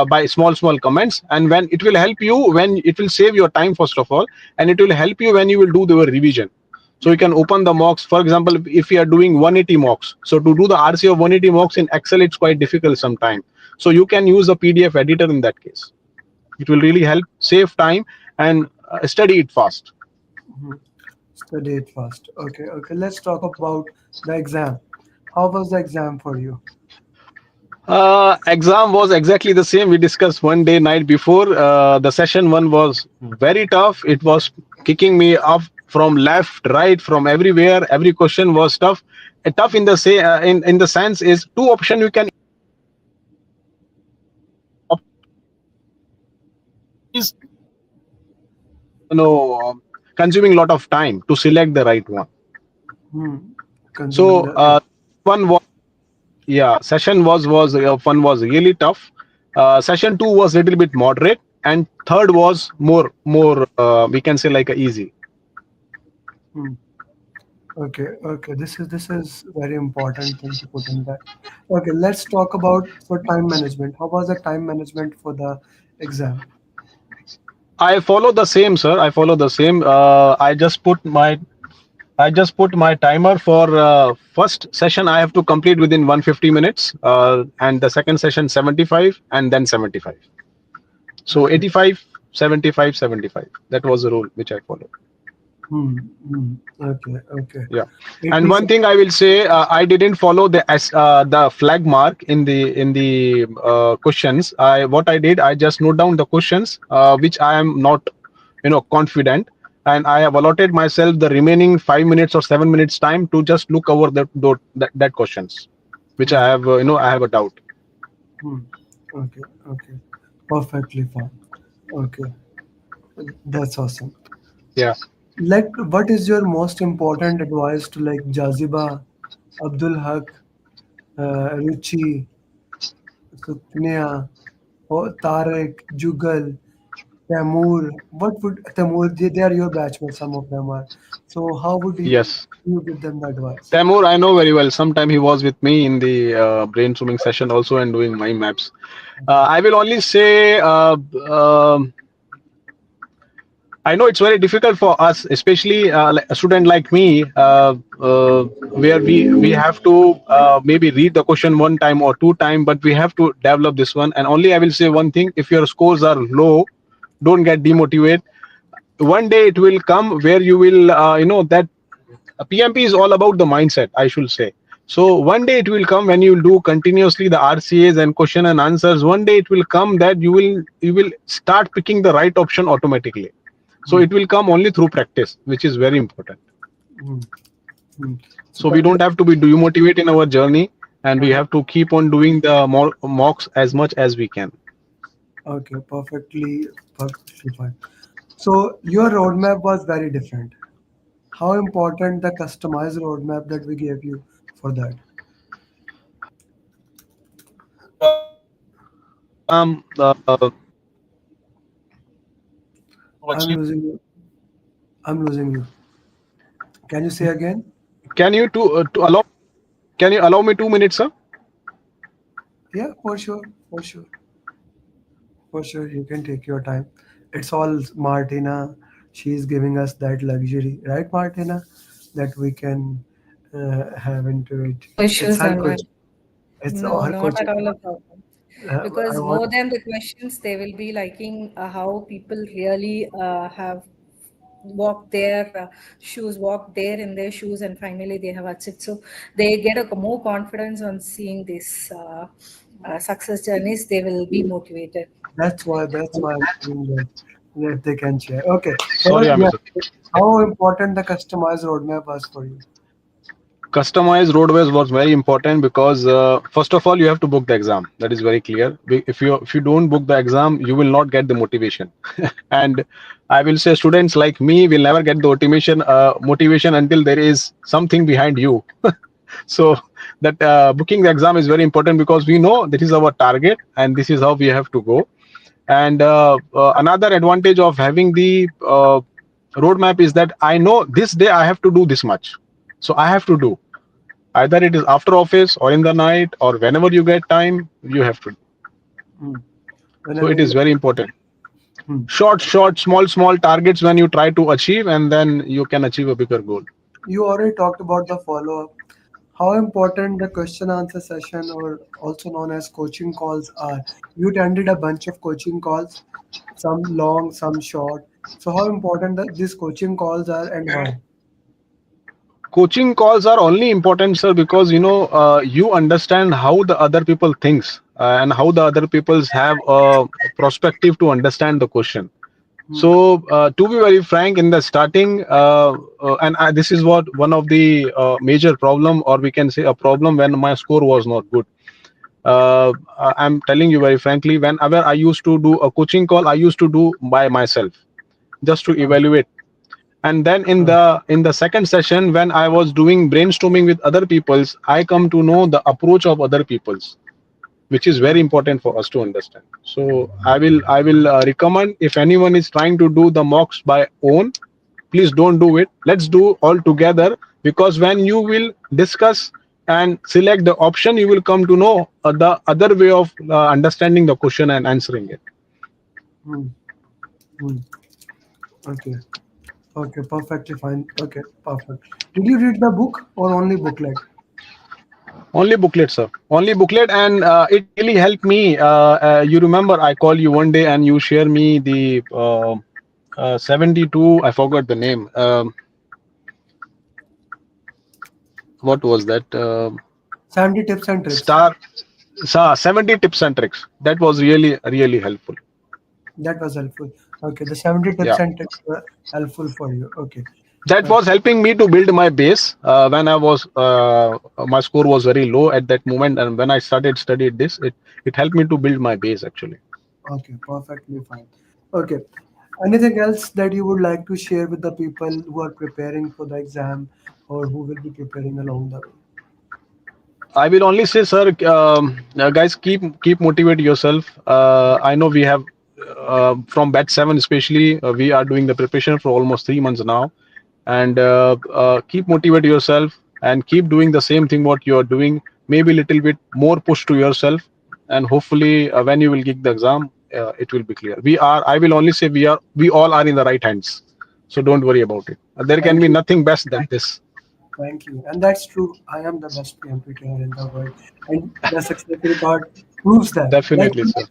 S2: by small comments, and when it will help you, when it will save your time first of all, and it will help you when you will do the revision. So you can open the mocks. For example, if you are doing 180 mocks, so to do the RCA of 180 mocks in Excel, it's quite difficult sometimes. So you can use a PDF editor in that case. It will really help save time and study it fast.
S16: Mhm. Study it fast. Okay. Okay. Let's talk about the exam. How was the exam for you?
S2: Exam was exactly the same. We discussed one day night before. The session one was very tough. It was kicking me up from left, right, from everywhere. Every question was tough. Tough in the say in the sense is two option you can is consuming a lot of time to select the right one.
S16: Hmm. Consuming
S2: So
S16: the
S2: one was session one was really tough. Session two was a little bit moderate, and third was more we can say like a easy.
S16: Hmm. Okay, okay. This is very important thing to put in that. Okay, let's talk about for time management. How was the time management for the exam?
S2: I follow the same, sir. I follow the same. I just put my timer for first session. I have to complete within 150 minutes, and the second session 75, and then 75. So
S16: Okay.
S2: 85, 75, 75. That was the rule which I followed.
S16: Hmm. Hmm. Okay. Okay.
S2: Yeah, and
S16: 80.
S2: one thing I will say, I didn't follow the flag mark in the questions. What I did, I just note down the questions which I am not confident, and I have allotted myself the remaining 5 minutes or 7 minutes time to just look over that questions which I
S16: Hmm.
S2: have I have a doubt.
S16: Hmm. Okay. Okay. Perfectly fine. Okay. That's awesome.
S2: Yeah.
S16: Like, what is your most important advice to like Jaziba, Abdul Haq, Ruchi, Suknya, or Tarek, Jugal, Tamur? What would Tamur? They are your batchmates. Some of them are. So how would
S2: Yes.
S16: you give them the advice?
S2: Tamur, I know very well. Sometime he was with me in the brainstorming session also and doing mind maps. I will only say I know it's very difficult for us, especially like a student like me, where we have to maybe read the question one time or two time, but we have to develop this one. And only I will say one thing: if your scores are low, don't get demotivated. One day it will come where you will, that PMP is all about the mindset, I should say. So one day it will come when you will do continuously the RCAs and question and answers. One day it will come that you will start picking the right option automatically. So
S16: Hmm.
S2: it will come only through practice, which is very important.
S16: Hmm. Hmm. So,
S2: So we
S16: but
S2: don't have to be demotivated in our journey, and we
S16: uh,
S2: have to keep on doing the more mocks as much as we can.
S16: okay, perfectly fine. So your roadmap was very different. How important the customized roadmap that we gave you for that?
S2: To
S16: I'm
S2: achieve.
S16: losing you. I'm losing you. Can you say again?
S2: Can you to allow? Can you allow me 2 minutes, sir?
S16: Yeah, for sure, for sure, for sure. You can take your time. It's all Martina. She's giving us that luxury, right, Martina? That we can have into it.
S20: No
S16: It's
S20: issues
S16: her
S20: on my.
S16: coaching. It's
S20: No,
S16: her
S20: not at
S16: coaching.
S20: all a problem.
S16: I
S20: Because
S16: want.
S20: more than the questions, they will be liking how people really have walked their shoes, walked there in their shoes, and finally they have achieved. So they get a more confidence on seeing these success journeys. They will be motivated.
S16: That's why. That's why I'm saying that they can share. Okay.
S2: Sorry,
S16: Well,
S2: I'm
S16: yeah. How important the customized roadmap was for you?
S2: customized roadways was very important because first of all you have to book the exam. That is very clear. If you don't book the exam, you will not get the motivation. And I will say students like me will never get the motivation until there is something behind you. So that booking the exam is very important because we know this is our target and this is how we have to go. And another advantage of having the roadmap is that I know this day I have to do this much, so I have to do either it is after office or in the night or whenever you get time, you have to.
S16: Hmm.
S2: So
S16: Whenever
S2: it is
S16: you.
S2: very important.
S16: Hmm.
S2: Short, small targets when you try to achieve, and then you can achieve a bigger goal.
S16: You already talked about the follow up. How important the question answer session, or also known as coaching calls, are. You attended a bunch of coaching calls, some long, some short. So how important these coaching calls are and why?
S2: coaching calls are only important, sir, because you understand how the other people thinks and how the other people's have a perspective to understand the question. So to be very frank, in the starting, this is what one of the major problem, or we can say a problem, when my score was not good. I'm telling you very frankly, whenever I used to do a coaching call, I used to do by myself just to evaluate. And then in the second session, when I was doing brainstorming with other peoples, I come to know the approach of other peoples, which is very important for us to understand. So I will recommend, if anyone is trying to do the mocks by own, please don't do it. Let's do all together, because when you will discuss and select the option, you will come to know the other way of understanding the question and answering it.
S16: Hmm. Hmm. Okay. Okay, perfectly fine. Okay, perfect. Did you read the book or only booklet?
S2: Only booklet, sir. Only booklet, and it really helped me. You remember, I call you one day and you share me the 72. I forgot the name. What was that?
S16: 70 tips and tricks.
S2: Star. 70 tips and tricks. That was really helpful.
S16: That was helpful. Okay, the 70 tips
S2: Yeah.
S16: and tricks were helpful for you. Okay.
S2: That was helping me to build my base when I was my score was very low at that moment, and when I studied this, it helped me to build my base actually.
S16: Okay, perfectly fine. Okay. Anything else that you would like to share with the people who are preparing for the exam or who will be preparing along the way?
S2: I will only say, sir, guys, keep motivate yourself. I know we have from batch 7 especially, we are doing the preparation for almost 3 months now, and keep motivate yourself and keep doing the same thing what you are doing. Maybe a little bit more push to yourself, and hopefully when you will get the exam, it will be clear. I will only say we all are in the right hands, so don't worry about it. There can
S16: Thank
S2: be
S16: you.
S2: nothing best than this.
S16: Thank you. And that's true. I am the best PMP trainer in the world. And the success record proves that. Like,
S2: Definitely, sir.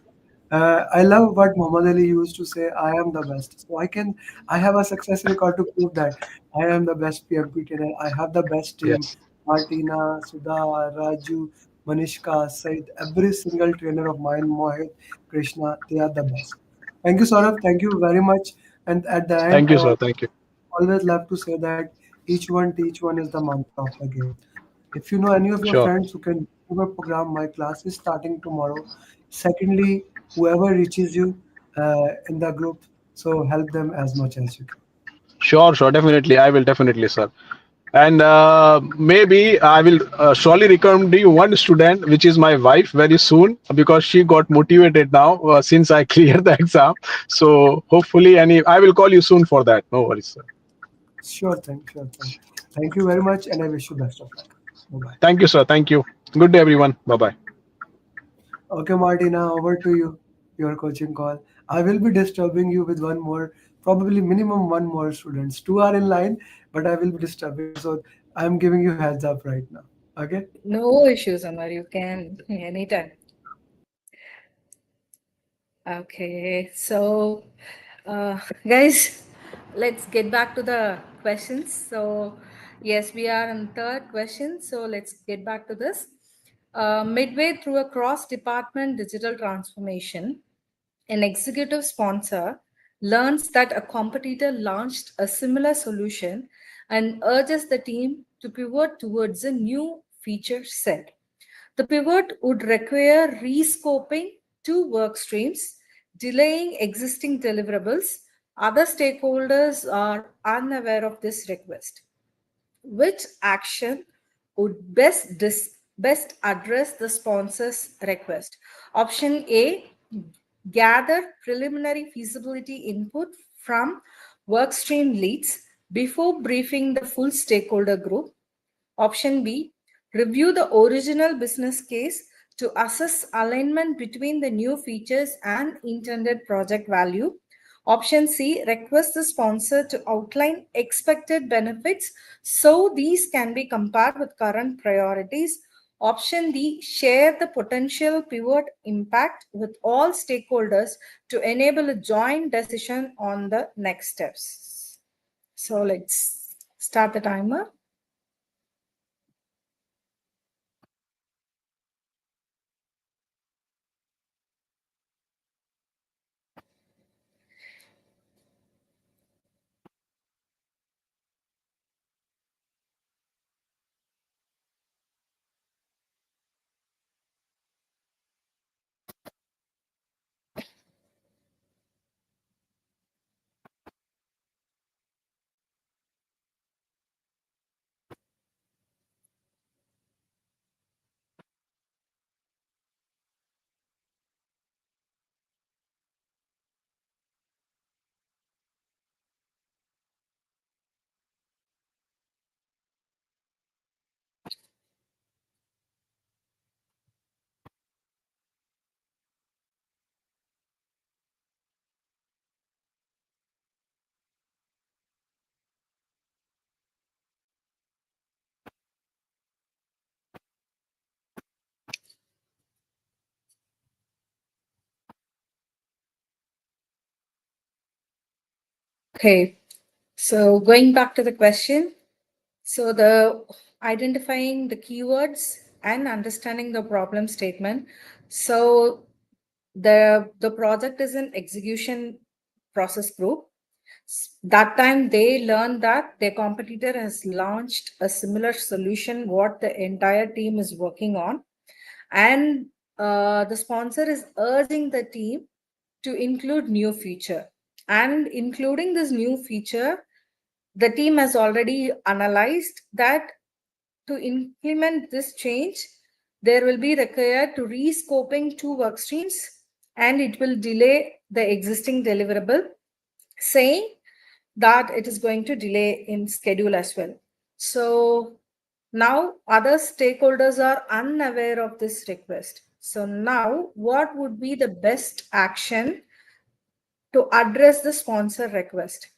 S16: I love what Muhammad Ali used to say, I am the best. So I have a success record to prove that I am the best PMP trainer. I have the best team.
S2: Yes.
S16: Martina, Sudha, Raju, Manishka, Said, every single trainer of mine, Mohit, Krishna, they are the best. Thank you, Saurabh. Thank you very much. And at the end,
S2: Thank you,
S16: I
S2: sir. Thank you.
S16: always love to say that each one teach one is the mantra of the game. If you know any of your
S2: Sure.
S16: friends who can do a program, my class is starting tomorrow. Secondly, whoever reaches you in the group, so help them as much as you can.
S2: Sure, definitely. I will definitely, sir. And maybe I will surely recommend you one student, which is my wife, very soon, because she got motivated now since I cleared the exam. So hopefully, I will call you soon for that. No worries, sir.
S16: Sure thing, sure thing. Thank you very much, and I wish you best of luck. Bye bye.
S2: Thank you, sir. Thank you. Good day, everyone. Bye bye.
S16: Okay, Martina, over to you. Your coaching call. I will be disturbing you with one more, probably minimum one more students. Two are in line, but I will be disturbing you. So I'm giving you heads up right now. Okay?
S20: No issues, Amar. You can anytime. Okay, so guys, let's get back to the questions. So yes, we are on third question. So let's get back to this. Midway through a cross-department digital transformation, an executive sponsor learns that a competitor launched a similar solution and urges the team to pivot towards a new feature set. The pivot would require rescoping two work streams, delaying existing deliverables. Other stakeholders are unaware of this request. Which action would best address the sponsor's request? Option A, gather preliminary feasibility input from workstream leads before briefing the full stakeholder group. Option B, review the original business case to assess alignment between the new features and intended project value. Option C, request the sponsor to outline expected benefits so these can be compared with current priorities. Option D, share the potential pivot impact with all stakeholders to enable a joint decision on the next steps. So let's start the timer. Okay, so going back to the question, so the identifying the keywords and understanding the problem statement. So the project is an execution process group. That time they learned that their competitor has launched a similar solution what the entire team is working on, and the sponsor is urging the team to include new feature. And including this new feature, the team has already analyzed that to implement this change, there will be required to rescoping 2 work streams, and it will delay the existing deliverable, saying that it is going to delay in schedule as well. So now other stakeholders are unaware of this request. So now what would be the best action to address the sponsor request?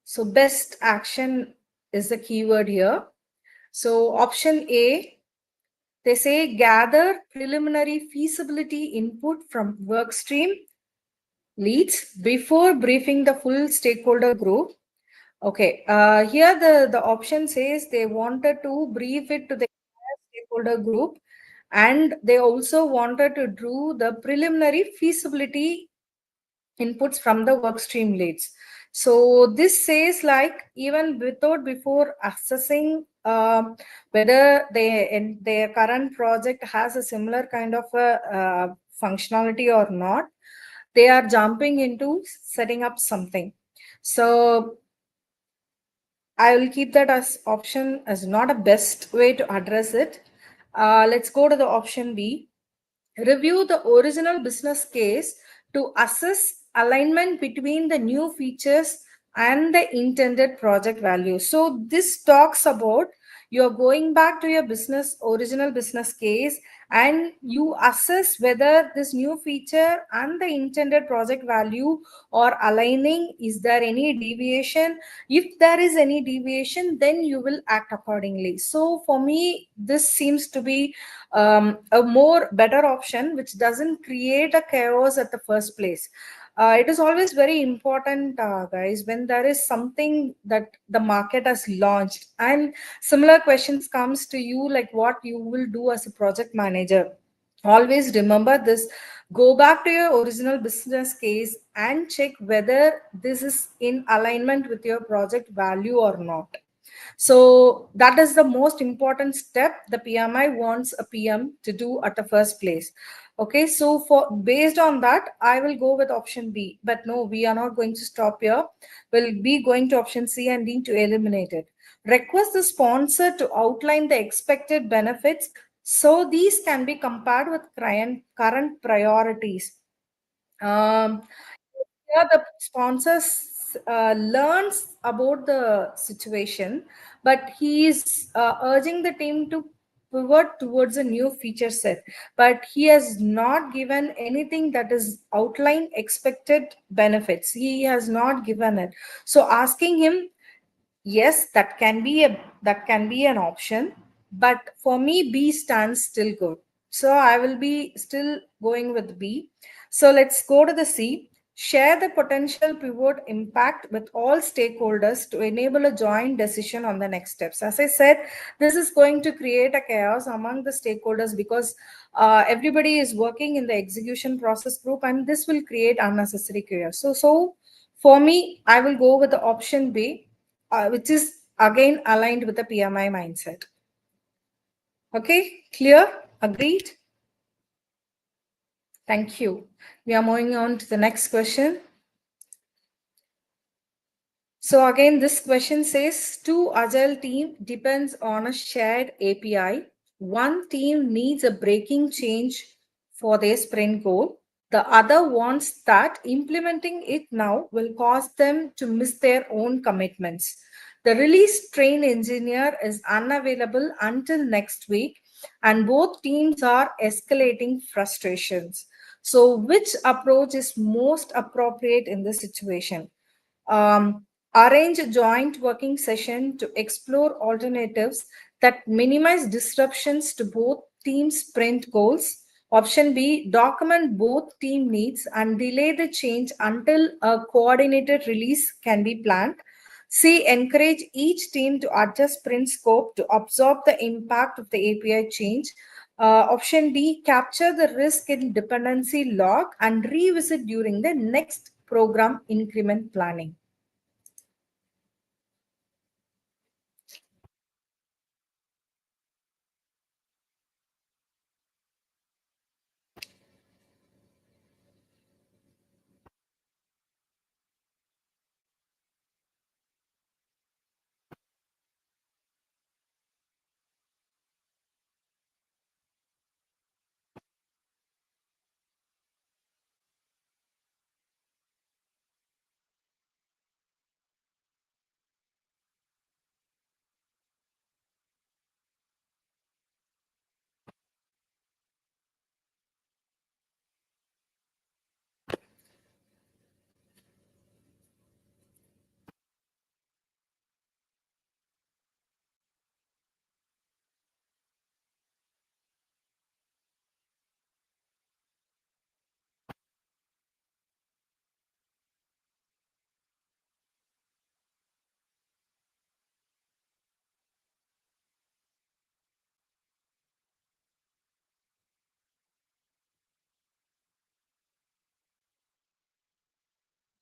S20: So best action is the keyword here. So option A, they say gather preliminary feasibility input from workstream leads before briefing the full stakeholder group. Okay, here the option says they wanted to brief it to the stakeholder group, and they also wanted to do the preliminary feasibility inputs from the workstream leads. So this says like even before assessing whether their current project has a similar kind of a functionality or not, they are jumping into setting up something. So I will keep that as option as not a best way to address it. Let's go to the option B. Review the original business case to assess alignment between the new features and the intended project value. So this talks about you're going back to your original business case, and you assess whether this new feature and the intended project value are aligning. Is there any deviation? If there is any deviation, then you will act accordingly. So for me, this seems to be a more better option, which doesn't create a chaos at the first place. It is always very important, guys, when there is something that the market has launched and similar questions comes to you, like what you will do as a project manager. Always remember this. Go back to your original business case and check whether this is in alignment with your project value or not. So that is the most important step the PMI wants a PM to do at the first place. Okay, so for based on that, I will go with option B. But no, we are not going to stop here. We'll be going to option C and D to eliminate it. Request the sponsor to outline the expected benefits so these can be compared with current priorities. Here the sponsors learns about the situation, but he is urging the team to pivot towards a new feature set, but he has not given anything that is outline expected benefits. He has not given it. So asking him, yes, that can be an option, but for me B stands still good. So I will be still going with B. So let's go to the C. Share the potential pivot impact with all stakeholders to enable a joint decision on the next steps. As I said, this is going to create a chaos among the stakeholders because everybody is working in the execution process group, and this will create unnecessary chaos. So for me, I will go with the option B, which is again aligned with the PMI mindset. Okay, clear? Agreed? Thank you. We are moving on to the next question. So again, this question says, 2 Agile team depends on a shared API. One team needs a breaking change for their sprint goal. The other wants that implementing it now will cause them to miss their own commitments. The release train engineer is unavailable until next week, and both teams are escalating frustrations. So which approach is most appropriate in this situation? Arrange a joint working session to explore alternatives that minimize disruptions to both team sprint goals, Option B, document both team needs and delay the change until a coordinated release can be planned. C, encourage each team to adjust sprint scope to absorb the impact of the API change. Option D, capture the risk in dependency log and revisit during the next program increment planning.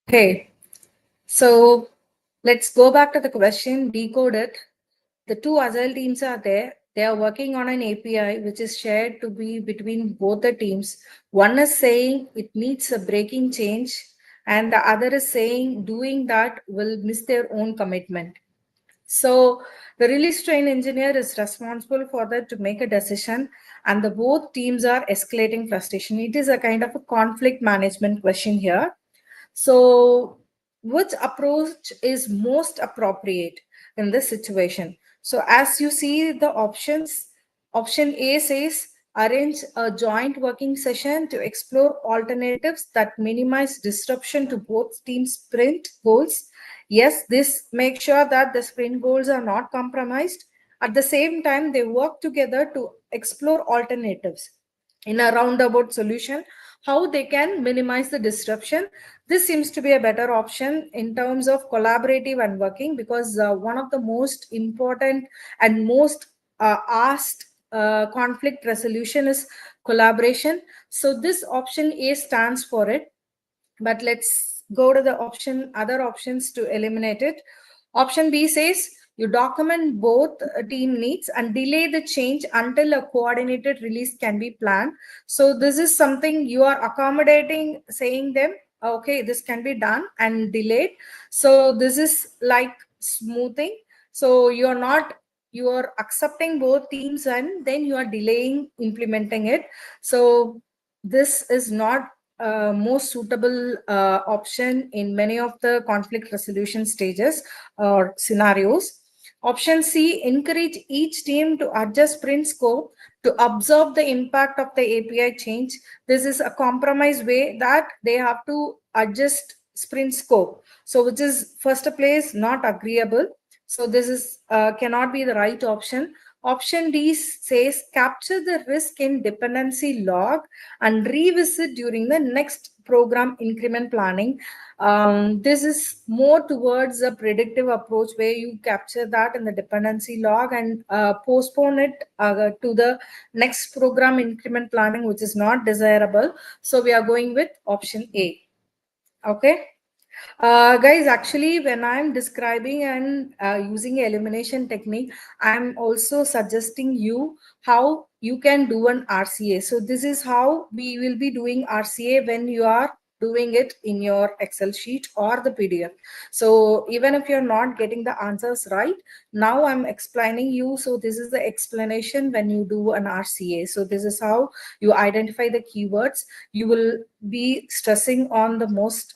S20: Okay, so let's go back to the question, decode it. The two Agile teams are there. They are working on an API which is shared to be between both the teams. One is saying it needs a breaking change, and the other is saying doing that will miss their own commitment. So the release train engineer is responsible for that to make a decision, and the both teams are escalating frustration. It is a kind of a conflict management question here. So which approach is most appropriate in this situation? So as you see the options, option A says arrange a joint working session to explore alternatives that minimize disruption to both teams' sprint goals. Yes, this makes sure that the sprint goals are not compromised. At the same time, they work together to explore alternatives in a roundabout solution, how they can minimize the disruption. This seems to be a better option in terms of collaborative and working, because one of the most important and most asked conflict resolution is collaboration. So this option A stands for it. But let's go to the other options to eliminate it. Option B says you document both team needs and delay the change until a coordinated release can be planned. So this is something you are accommodating, saying them, okay, this can be done and delayed. So this is like smoothing. So you are accepting both teams and then you are delaying implementing it. So this is not most suitable option in many of the conflict resolution stages or scenarios. Option C, encourage each team to adjust sprint scope to absorb the impact of the API change. This is a compromise way that they have to adjust sprint scope. So which is first place not agreeable. So this is cannot be the right option. Option D says capture the risk in dependency log and revisit during the next program increment planning. This is more towards a predictive approach where you capture that in the dependency log and postpone it to the next program increment planning, which is not desirable. So we are going with option A. Okay. Guys, actually, when I'm describing and using elimination technique, I'm also suggesting you how you can do an RCA. So this is how we will be doing RCA when you are doing it in your Excel sheet or the PDF. So even if you're not getting the answers right, now I'm explaining you. So this is the explanation when you do an RCA. So this is how you identify the keywords. You will be stressing on the most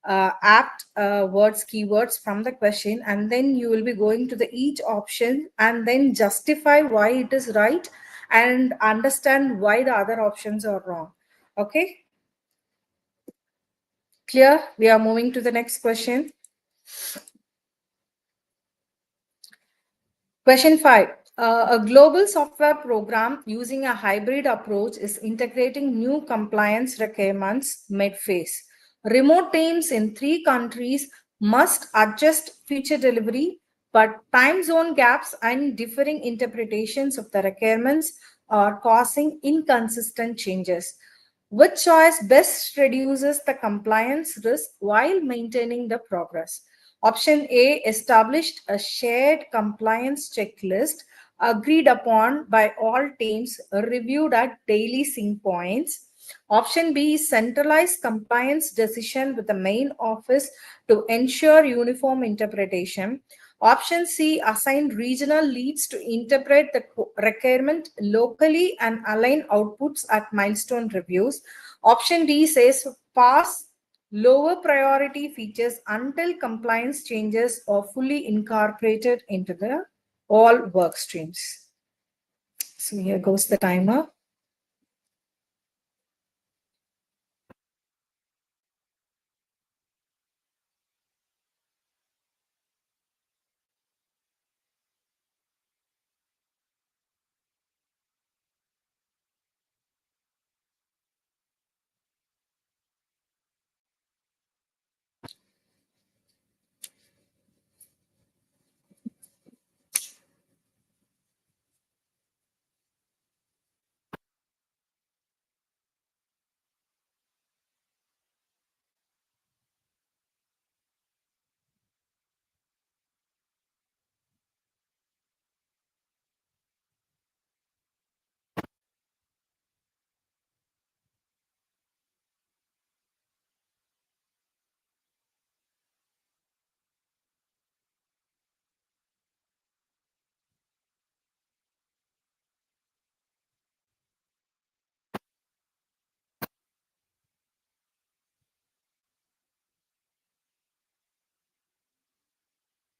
S20: apt words, keywords from the question, and then you will be going to the each option and then justify why it is right and understand why the other options are wrong. Okay, clear? We are moving to the next question. Question 5. A global software program using a hybrid approach is integrating new compliance requirements mid-phase. Remote teams in 3 countries must adjust feature delivery, but time zone gaps and differing interpretations of the requirements are causing inconsistent changes. Which choice best reduces the compliance risk while maintaining the progress? Option A established a shared compliance checklist agreed upon by all teams, reviewed at daily sync points. Option B centralized compliance decision with the main office to ensure uniform interpretation. Option C assigned regional leads to interpret the requirement locally and align outputs at milestone reviews. Option D says pass lower priority features until compliance changes are fully incorporated into the all work streams. So here goes the timer.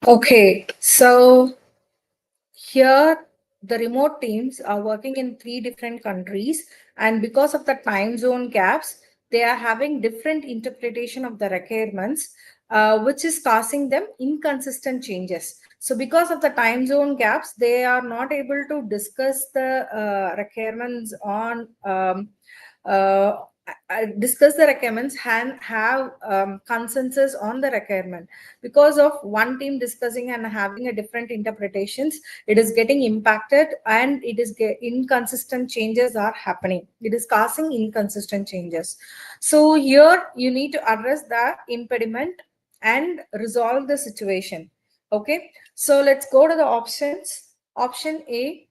S20: Okay, so here the remote teams are working in 3 different countries, and because of the time zone gaps, they are having different interpretation of the requirements, which is causing them inconsistent changes. So because of the time zone gaps, they are not able to discuss the requirements on discuss the requirements and have consensus on the requirement. Because of one team discussing and having a different interpretations, it is getting impacted, and it is inconsistent changes are happening. It is causing inconsistent changes. So here you need to address the impediment and resolve the situation. Okay, so let's go to the options. Option A,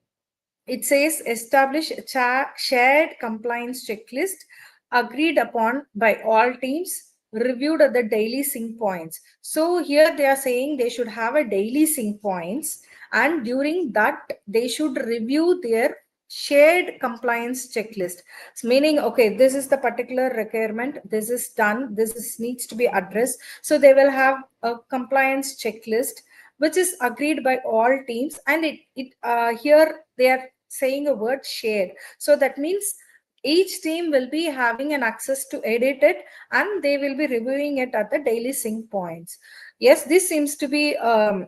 S20: it says establish a shared compliance checklist agreed upon by all teams, reviewed at the daily sync points. So here they are saying they should have a daily sync points, and during that they should review their shared compliance checklist. So meaning, okay, this is the particular requirement, this is done, needs to be addressed. So they will have a compliance checklist which is agreed by all teams, and here they are saying a word shared. So that means each team will be having an access to edit it, and they will be reviewing it at the daily sync points. Yes, this seems to be a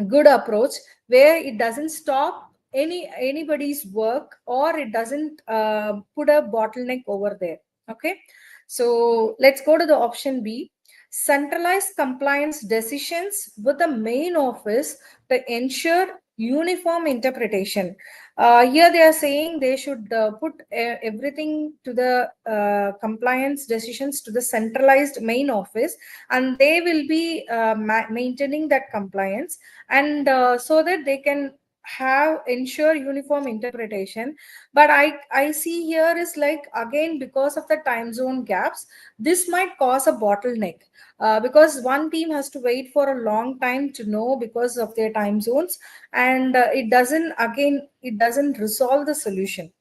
S20: good approach, where it doesn't stop anybody's work, or it doesn't put a bottleneck over there. Okay, so let's go to the option B. Centralized compliance decisions with the main office to ensure uniform interpretation. Here they are saying they should put everything to the compliance decisions to the centralized main office, and they will be maintaining that compliance, and so that they can ensure uniform interpretation. But I see here is like, again, because of the time zone gaps, this might cause a bottleneck, because one team has to wait for a long time to know because of their time zones, and it doesn't resolve the solution,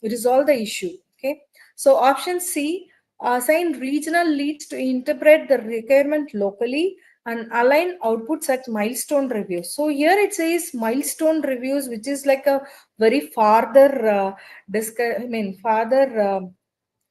S20: resolve the issue. Okay, so option C, assign regional leads to interpret the requirement locally and align outputs at milestone reviews. So here it says milestone reviews, which is like a very farther farther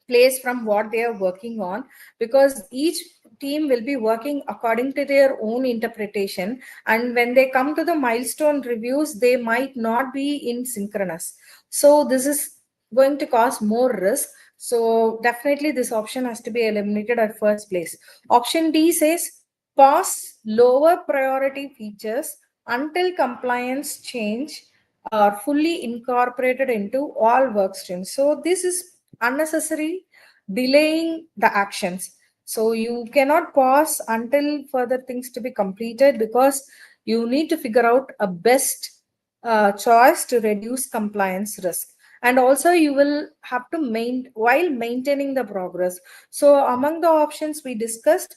S20: place from what they are working on, because each team will be working according to their own interpretation, and when they come to the milestone reviews, they might not be in synchronous. So this is going to cause more risk. So definitely this option has to be eliminated at first place. Option D says pause lower priority features until compliance change are fully incorporated into all work streams. So this is unnecessary delaying the actions. So you cannot pause until further things to be completed, because you need to figure out a best choice to reduce compliance risk. And also you will have to while maintaining the progress. So among the options we discussed,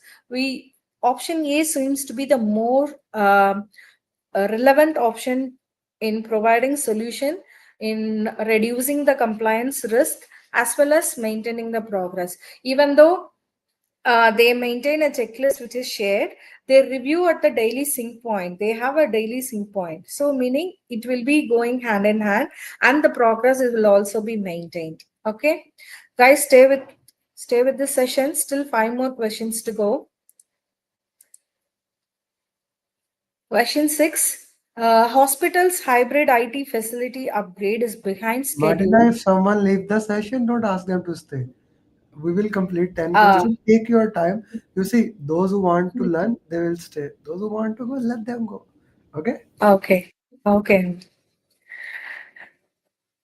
S20: option A seems to be the more relevant option in providing solution in reducing the compliance risk as well as maintaining the progress. Even though they maintain a checklist which is shared, they review at the daily sync point. They have a daily sync point. So meaning it will be going hand in hand, and the progress will also be maintained. Okay, guys, stay with this session. Still 5 more questions to go. Question 6. Hospital's hybrid IT facility upgrade is behind schedule.
S16: Martina, if someone leave the session, don't ask them to stay. We will complete 10 questions. Take your time. You see, those who want to learn, they will stay. Those who want to go, let them go. Okay?
S20: Okay.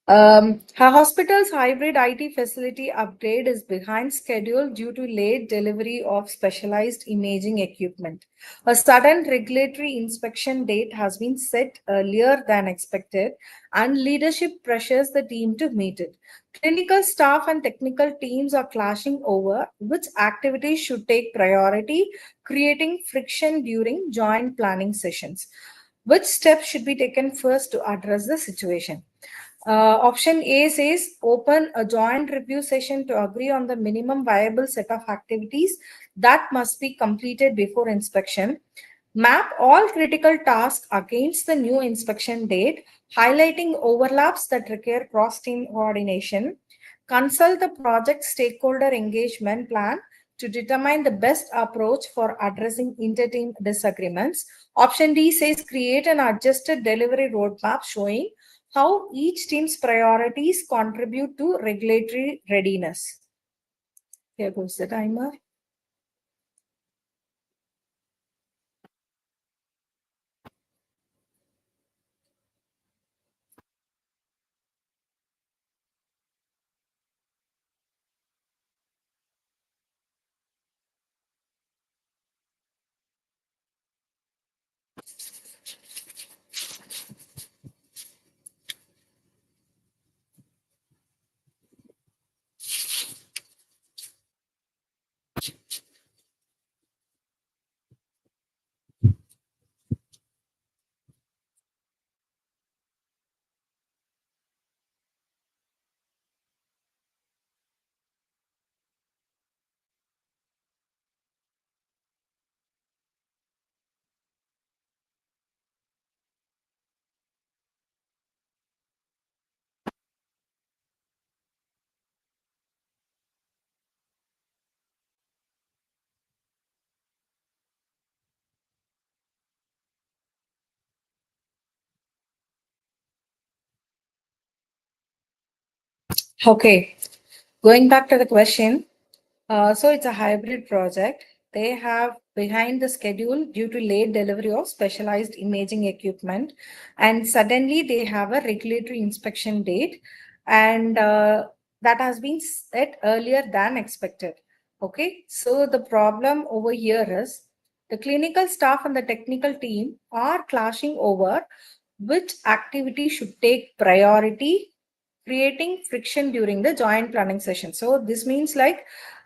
S20: Her hospital's hybrid IT facility upgrade is behind schedule due to late delivery of specialized imaging equipment. A sudden regulatory inspection date has been set earlier than expected, and leadership pressures the team to meet it. Clinical staff and technical teams are clashing over which activities should take priority, creating friction during joint planning sessions. Which steps should be taken first to address the situation? Option A says open a joint review session to agree on the minimum viable set of activities that must be completed before inspection. Map all critical tasks against the new inspection date, highlighting overlaps that require cross-team coordination. Consult the project stakeholder engagement plan to determine the best approach for addressing inter-team disagreements. Option D says create an adjusted delivery roadmap showing how each team's priorities contribute to regulatory readiness. Here goes the timer. Okay, going back to the question. So it's a hybrid project. They have behind the schedule due to late delivery of specialized imaging equipment, and suddenly they have a regulatory inspection date, and that has been set earlier than expected. Okay, so the problem over here is the clinical staff and the technical team are clashing over which activity should take priority, creating friction during the joint planning session. So this means like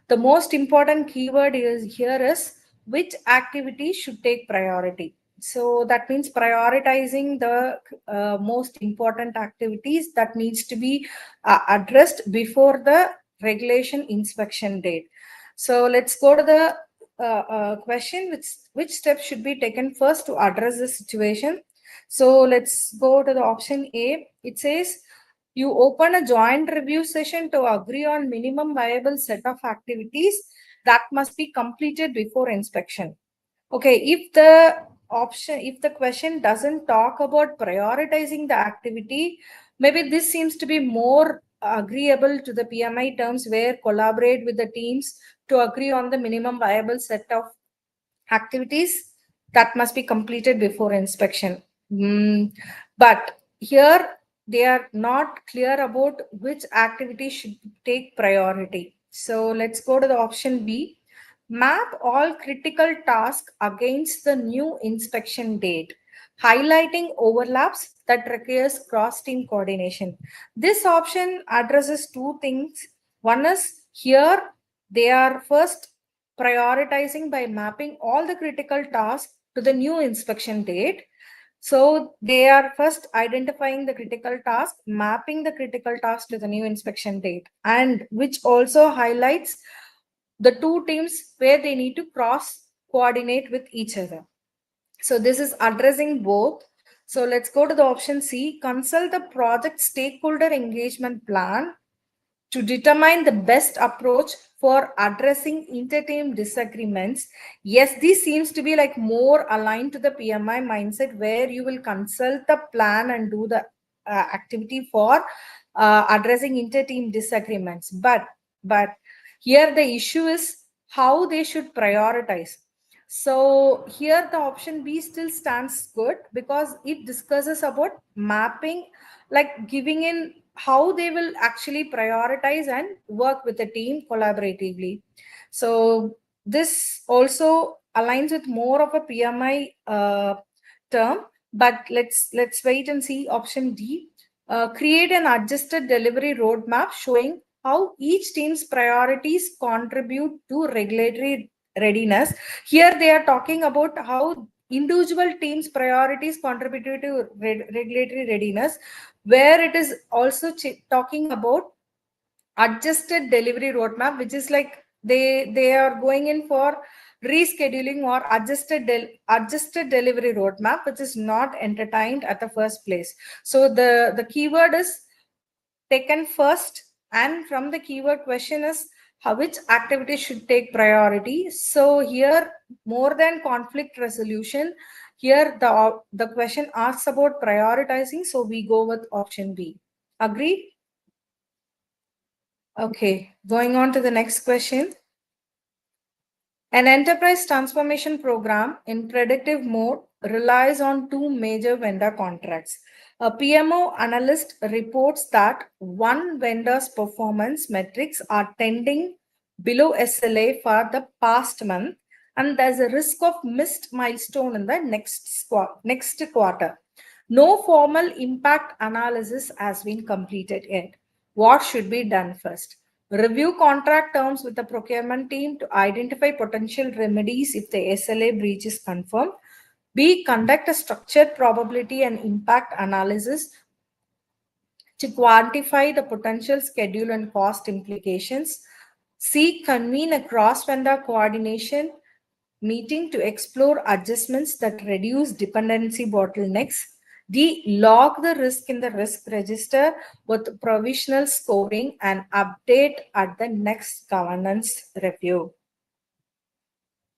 S20: the most important keyword here is which activity should take priority. So that means prioritizing the most important activities that needs to be addressed before the regulation inspection date. So let's go to the question, which steps should be taken first to address the situation. So let's go to the option A. It says you open a joint review session to agree on minimum viable set of activities that must be completed before inspection. Okay, if the question doesn't talk about prioritizing the activity, maybe this seems to be more agreeable to the PMI terms, where collaborate with the teams to agree on the minimum viable set of activities that must be completed before inspection. But here they are not clear about which activity should take priority. So let's go to the option B. Map all critical tasks against the new inspection date, highlighting overlaps that requires cross-team coordination. This option addresses two things. One is here they are first prioritizing by mapping all the critical tasks to the new inspection date. So they are first identifying the critical task, mapping the critical task to the new inspection date, and which also highlights the two teams where they need to cross coordinate with each other. So this is addressing both. So let's go to the option C. Consult the project stakeholder engagement plan to determine the best approach for addressing inter-team disagreements. Yes, this seems to be like more aligned to the PMI mindset, where you will consult the plan and do the activity for addressing inter-team disagreements. But here the issue is how they should prioritize. So here the option B still stands good because it discusses about mapping, like giving in how they will actually prioritize and work with the team collaboratively. So this also aligns with more of a PMI term, but let's wait and see option D. Create an adjusted delivery roadmap showing how each team's priorities contribute to regulatory readiness. Here they are talking about how individual teams priorities contribute to regulatory readiness, where it is also talking about adjusted delivery roadmap, which is like they are going in for rescheduling or adjusted delivery roadmap, which is not entertained at the first place. So the keyword is taken first, and from the keyword question is which activity should take priority. So here, more than conflict resolution, here the question asks about prioritizing, so we go with option B. Agree? Okay, going on to the next question. An enterprise transformation program in predictive mode relies on two major vendor contracts. A PMO analyst reports that one vendor's performance metrics are tending below SLA for the past month, and there's a risk of missed milestone in the next quarter. No formal impact analysis has been completed yet. What should be done first? Review contract terms with the procurement team to identify potential remedies if the SLA breach is confirmed. B. Conduct a structured probability and impact analysis to quantify the potential schedule and cost implications. C. Convene a cross-vendor coordination meeting to explore adjustments that reduce dependency bottlenecks. D. Log the risk in the risk register with provisional scoring and update at the next governance review.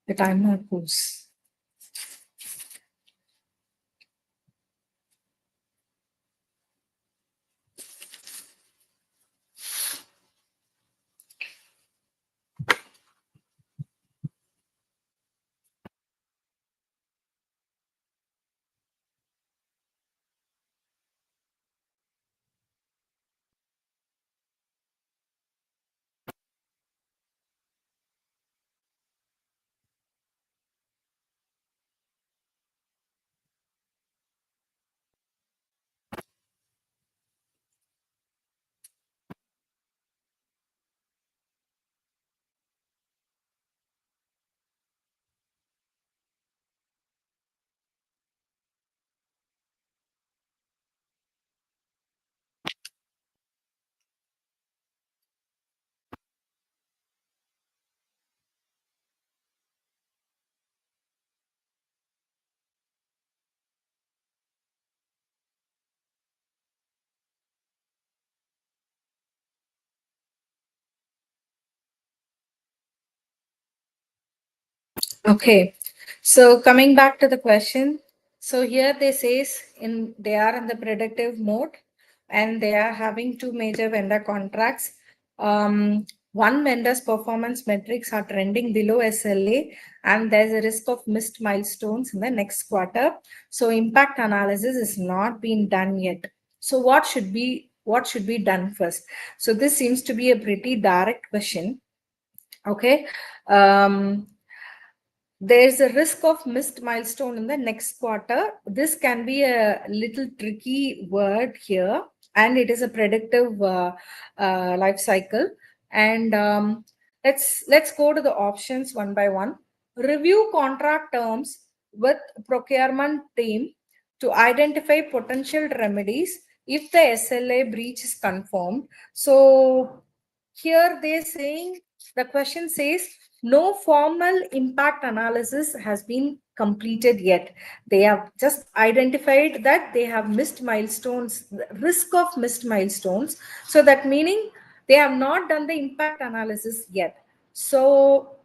S20: The timer goes. Okay, so coming back to the question, so here they says they are in the predictive mode and they are having two major vendor contracts. One vendor's performance metrics are trending below SLA and there's a risk of missed milestones in the next quarter. So impact analysis is not being done yet. So what should be done first? So this seems to be a pretty direct question. Okay. There's a risk of missed milestone in the next quarter. This can be a little tricky word here, and it is a predictive life cycle. And let's go to the options one by one. Review contract terms with procurement team to identify potential remedies if the SLA breach is confirmed. So here they're saying, the question says, no formal impact analysis has been completed yet. They have just identified that they have missed milestones, risk of missed milestones. So that meaning they have not done the impact analysis yet. So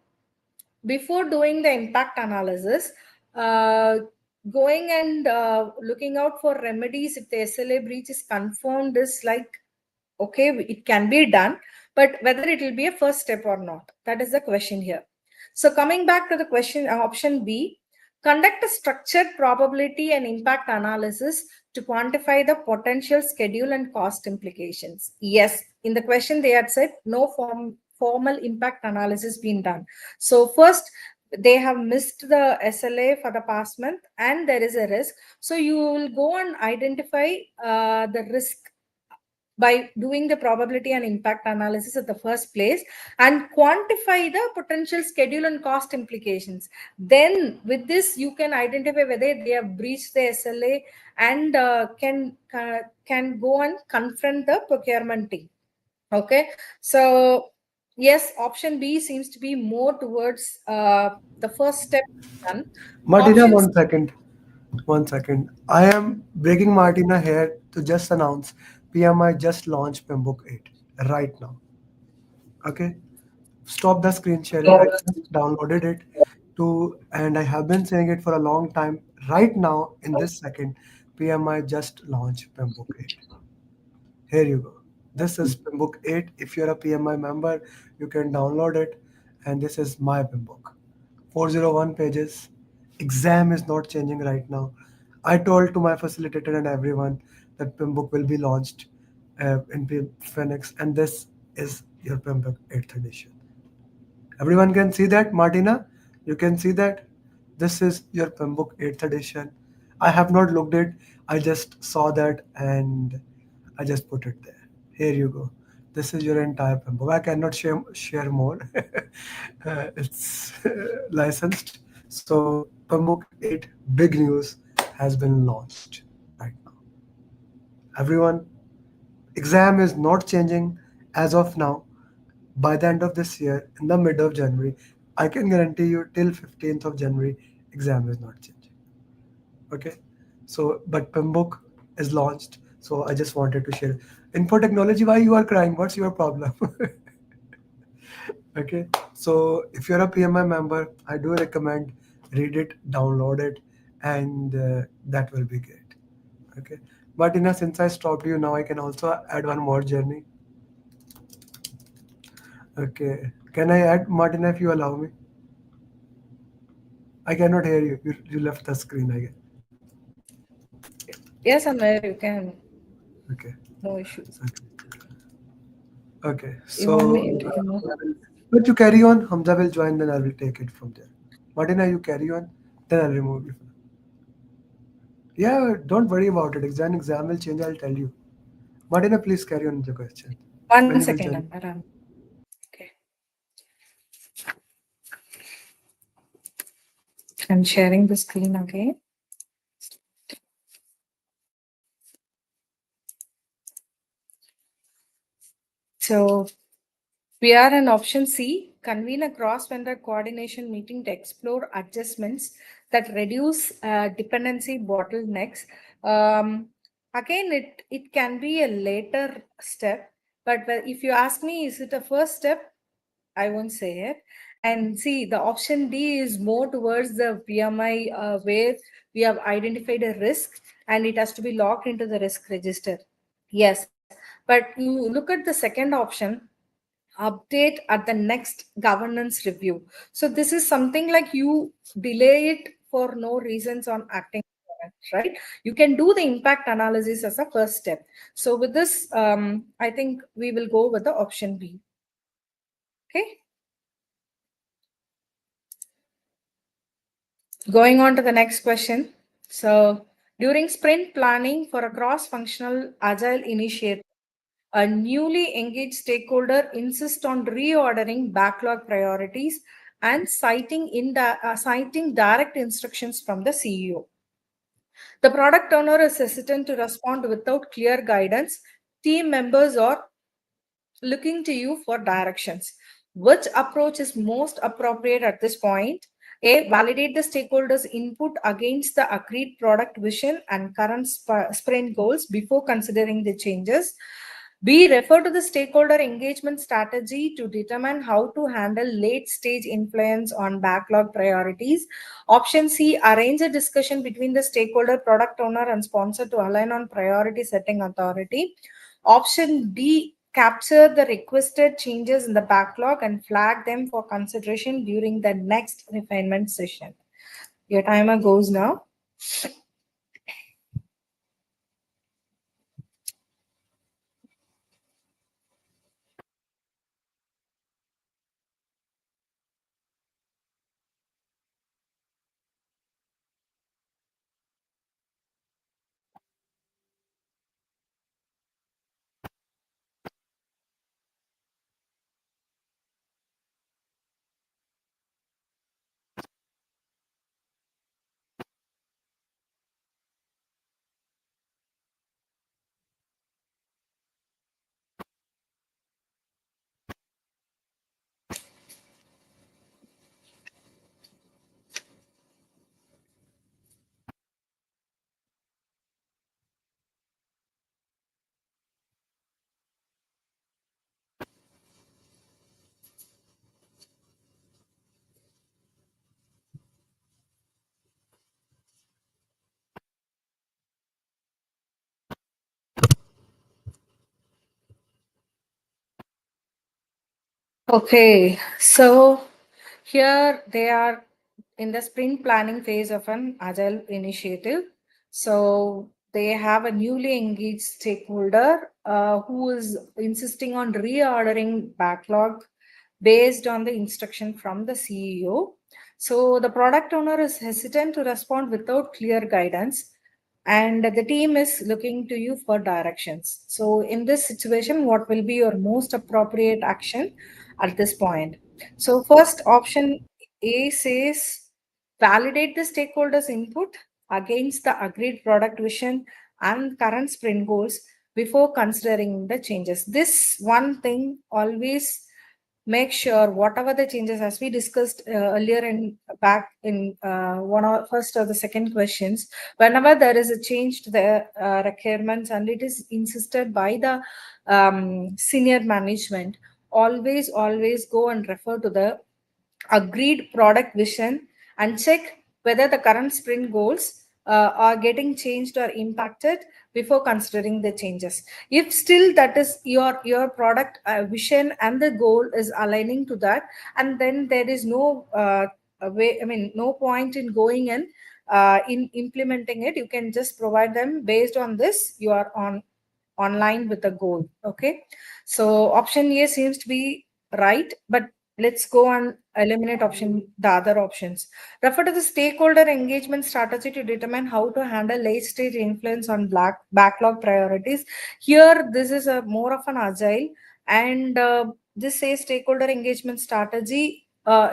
S20: before doing the impact analysis, going and looking out for remedies if the SLA breach is confirmed is like, okay, it can be done, but whether it will be a first step or not, that is the question here. So coming back to the question, option B, conduct a structured probability and impact analysis to quantify the potential schedule and cost implications. Yes, in the question they had said no formal impact analysis being done. So first, they have missed the SLA for the past month and there is a risk. So you will go and identify the risk by doing the probability and impact analysis at the first place and quantify the potential schedule and cost implications. Then with this, you can identify whether they have breached the SLA and can go and confront the procurement team. Okay, so yes, option B seems to be more towards the first step done.
S16: Martina,
S20: Option
S16: one second. I am breaking Martina here to just announce PMI just launched PMBOK 8 right now. Okay, stop the screen sharing. I just downloaded it and I have been saying it for a long time. Right now, in this second, PMI just launched PMBOK 8. Here you go. This is PMBOK 8. If you're a PMI member, you can download it. And this is my PMBOK. 401 pages. Exam is not changing right now. I told to my facilitator and everyone that PMBOK will be launched in Phoenix, and this is your PMBOK 8th edition. Everyone can see that, Martina? You can see that? This is your PMBOK 8th edition. I have not looked it. I just saw that and I just put it there. Here you go. This is your entire PMBOK. I cannot share more. It's licensed. So PMBOK 8 big news has been launched right now. Everyone, exam is not changing as of now. By the end of this year, in the mid of January, I can guarantee you till 15th of January, exam is not changing. Okay, so but PMBOK is launched, so I just wanted to share. Info technology, why you are crying? What's your problem? Okay, so if you're a PMI member, I do recommend read it, download it, and that will be great. Okay, but since I stopped you, now I can also add one more journey. Okay, can I add, Martina, if you allow me? I cannot hear you. You left the screen again.
S20: Yes, Amir, you can.
S16: Okay.
S20: No issues.
S16: Okay,
S20: You want
S16: so
S20: me to, you know?
S16: but you carry on. Hamza will join, then I will take it from there. Martina, you carry on, then I'll remove you. Yeah, don't worry about it. Exam will change. I'll tell you. Martina, please carry on with the question.
S20: One second, Amir. Okay. I'm sharing the screen again. So we are in option C, convene a cross-vendor coordination meeting to explore adjustments that reduce dependency bottlenecks. Again, it can be a later step, but if you ask me, is it a first step? I won't say it. And see, the option D is more towards the PMI, where we have identified a risk and it has to be logged into the risk register. Yes, but you look at the second option, update at the next governance review. So this is something like you delay it for no reasons on acting, right? You can do the impact analysis as a first step. So with this, I think we will go with the option B. Okay. Going on to the next question. So during sprint planning for a cross-functional agile initiative, a newly engaged stakeholder insists on reordering backlog priorities and citing direct instructions from the CEO. The product owner is hesitant to respond without clear guidance. Team members are looking to you for directions. Which approach is most appropriate at this point? A, validate the stakeholders' input against the agreed product vision and current sprint goals before considering the changes. B, refer to the stakeholder engagement strategy to determine how to handle late stage influence on backlog priorities. Option C, arrange a discussion between the stakeholder, product owner, and sponsor to align on priority setting authority. Option D, capture the requested changes in the backlog and flag them for consideration during the next refinement session. Your timer goes now. Okay, so here they are in the sprint planning phase of an agile initiative. So they have a newly engaged stakeholder who is insisting on reordering backlog based on the instruction from the CEO. So the product owner is hesitant to respond without clear guidance, and the team is looking to you for directions. So in this situation, what will be your most appropriate action at this point? So first option A says validate the stakeholders' input against the agreed product vision and current sprint goals before considering the changes. This one thing, always make sure whatever the changes, as we discussed earlier in back in one or first or the second questions, whenever there is a change to the requirements and it is insisted by the senior management, always go and refer to the agreed product vision and check whether the current sprint goals are getting changed or impacted before considering the changes. If still that is your product vision and the goal is aligning to that, and then there is no way, I mean, no point in going in implementing it. You can just provide them based on this. You are online with the goal. Okay, so option A seems to be right, but let's go and eliminate the other options. Refer to the stakeholder engagement strategy to determine how to handle late stage influence on backlog priorities. Here, this is a more of an agile, and this says stakeholder engagement strategy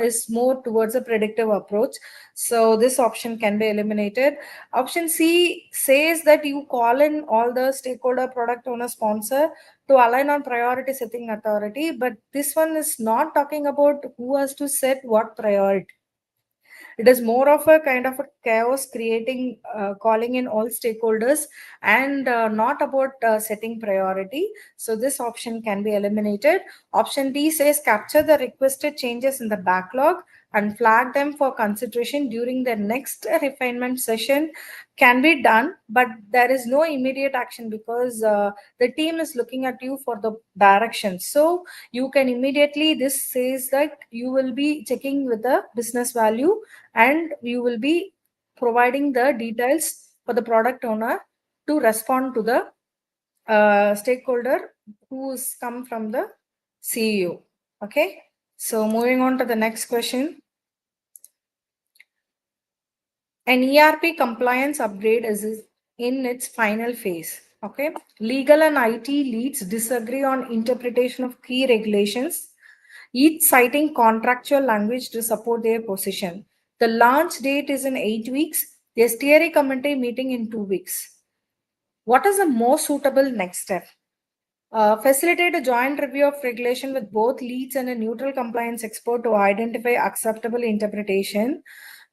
S20: is more towards a predictive approach. So this option can be eliminated. Option C says that you call in all the stakeholder, product owner, sponsor to align on priority setting authority, but this one is not talking about who has to set what priority. It is more of a kind of a chaos creating, calling in all stakeholders, and not about setting priority. So this option can be eliminated. Option D says capture the requested changes in the backlog and flag them for consideration during the next refinement session. Can be done, but there is no immediate action because the team is looking at you for the direction. So you can immediately, this says that you will be checking with the business value and you will be providing the details for the product owner to respond to the stakeholder who's come from the CEO. Okay, so moving on to the next question. An ERP compliance upgrade is in its final phase. Okay, legal and IT leads disagree on interpretation of key regulations, each citing contractual language to support their position. The launch date is in 8 weeks. The steering committee meeting in 2 weeks. What is the most suitable next step? Facilitate a joint review of regulation with both leads and a neutral compliance expert to identify acceptable interpretation.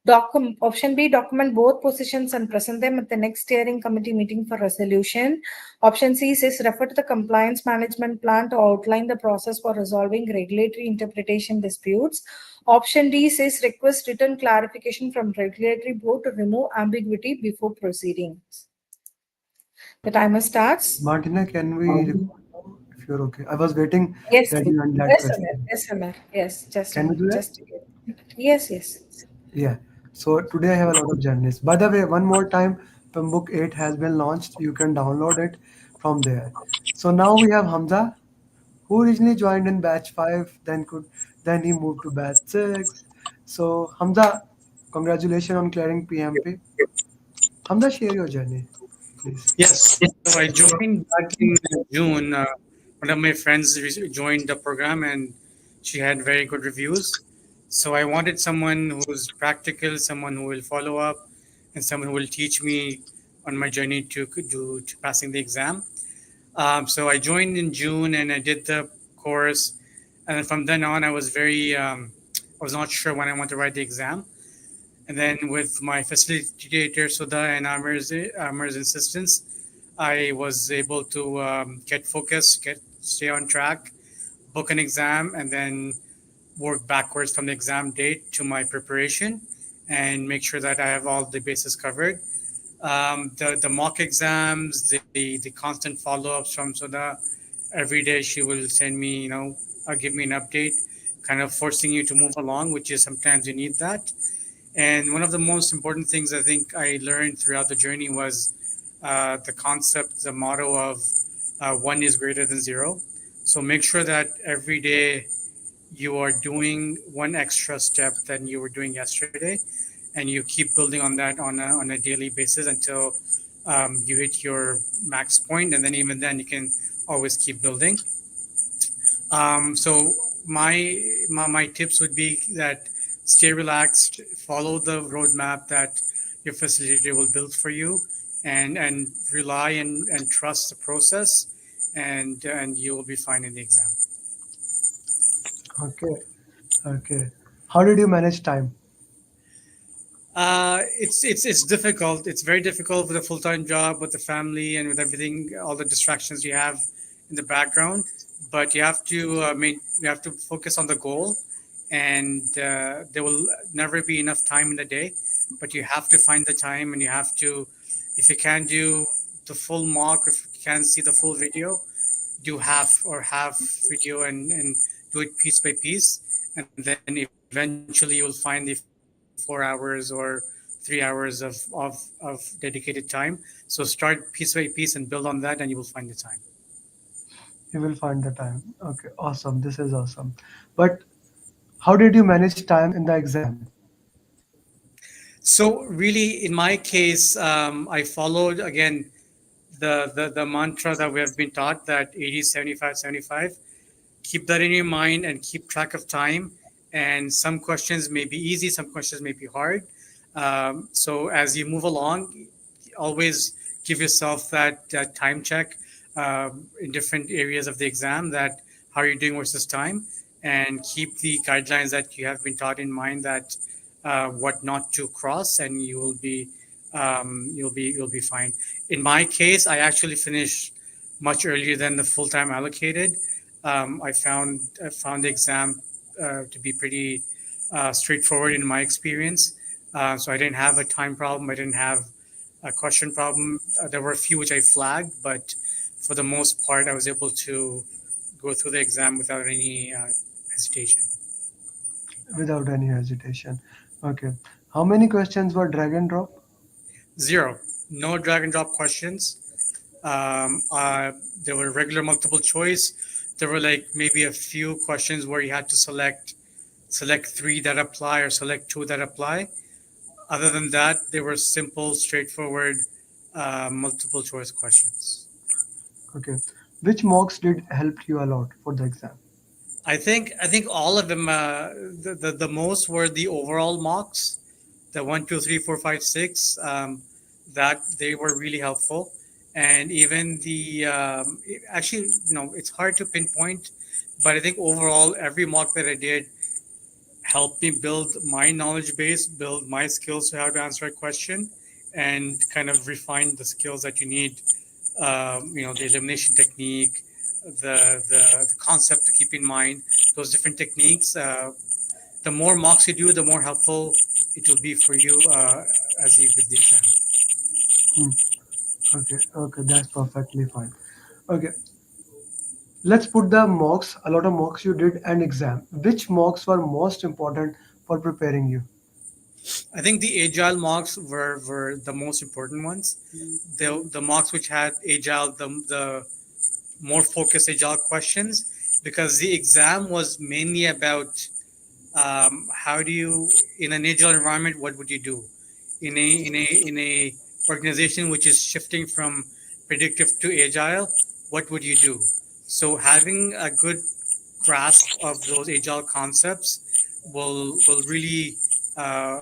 S20: Option B, document both positions and present them at the next steering committee meeting for resolution. Option C says refer to the compliance management plan to outline the process for resolving regulatory interpretation disputes. Option D says request written clarification from regulatory board to remove ambiguity before proceeding. The timer starts.
S16: Martina, can we, if you're okay? I was waiting
S20: Yes,
S16: that you end that
S20: yes,
S16: question.
S20: Amir. Yes, Amir. Yes, just
S16: Can we do that?
S20: just yes, yes.
S16: Yeah. So today I have a lot of journalists. By the way, one more time, PMBOK 8 has been launched. You can download it from there. So now we have Hamza, who originally joined in batch 5, then he moved to batch 6. So Hamza, congratulations on clearing PMP. Hamza, share your journey, please.
S21: Yes, so I joined back in June. One of my friends joined the program and she had very good reviews. So I wanted someone who's practical, someone who will follow up, and someone who will teach me on my journey to passing the exam. So I joined in June and I did the course. And then from then on, I was not sure when I want to write the exam. And then with my facilitator Sudha and Amar's insistence, I was able to get focused, stay on track, book an exam, and then work backwards from the exam date to my preparation and make sure that I have all the bases covered. The mock exams, the constant follow ups from Sudha. Every day she will send me, give me an update, kind of forcing you to move along, which is sometimes you need that. And one of the most important things I think I learned throughout the journey was the concept, the motto of one is greater than zero. So make sure that every day you are doing one extra step than you were doing yesterday, and you keep building on that on a daily basis until you hit your max point, and then even then you can always keep building. So my tips would be that stay relaxed, follow the roadmap that your facilitator will build for you, and rely and trust the process, and you will be fine in the exam.
S16: Okay. Okay. How did you manage time?
S21: It's difficult. It's very difficult with a full time job, with the family, and with everything, all the distractions you have in the background. But you have to you have to focus on the goal, and there will never be enough time in the day. But you have to find the time, and you have to, if you can't do the full mock, if you can't see the full video, do half video and do it piece by piece, and then eventually you'll find the 4 hours or 3 hours of dedicated time. So start piece by piece and build on that, and you will find the time.
S16: You will find the time. Okay, awesome. This is awesome. But how did you manage time in the exam?
S21: So really, in my case, I followed again the mantra that we have been taught, that 80, 75, 75. Keep that in your mind and keep track of time. And some questions may be easy, some questions may be hard. So as you move along, always give yourself that time check in different areas of the exam, that how you're doing versus time, and keep the guidelines that you have been taught in mind, that what not to cross, and you'll be fine. In my case, I actually finished much earlier than the full time allocated. I found the exam to be pretty straightforward in my experience. So I didn't have a time problem. I didn't have a question problem. There were a few which I flagged, but for the most part, I was able to go through the exam without any hesitation.
S16: Without any hesitation. Okay. How many questions were drag and drop?
S21: Zero. No drag and drop questions. There were regular multiple choice. There were like maybe a few questions where you had to select three that apply or select two that apply. Other than that, they were simple, straightforward, multiple choice questions.
S16: Okay. Which mocks did help you a lot for the exam?
S21: I think all of them. The most were the overall mocks, the 1, 2, 3, 4, 5, 6. That they were really helpful, and even the actually no, it's hard to pinpoint, but I think overall every mock that I did helped me build my knowledge base, build my skills to how to answer a question, and kind of refine the skills that you need. The elimination technique, the concept to keep in mind, those different techniques. The more mocks you do, the more helpful it will be for you as you give the exam.
S16: Hmm. Okay, okay, that's perfectly fine. Okay, let's put the mocks, a lot of mocks you did and exam. Which mocks were most important for preparing you?
S21: I think the agile mocks were the most important ones. The mocks which had agile, the more focused agile questions, because the exam was mainly about how do you in an agile environment, what would you do in a organization which is shifting from predictive to agile, what would you do? So having a good grasp of those agile concepts will really uh,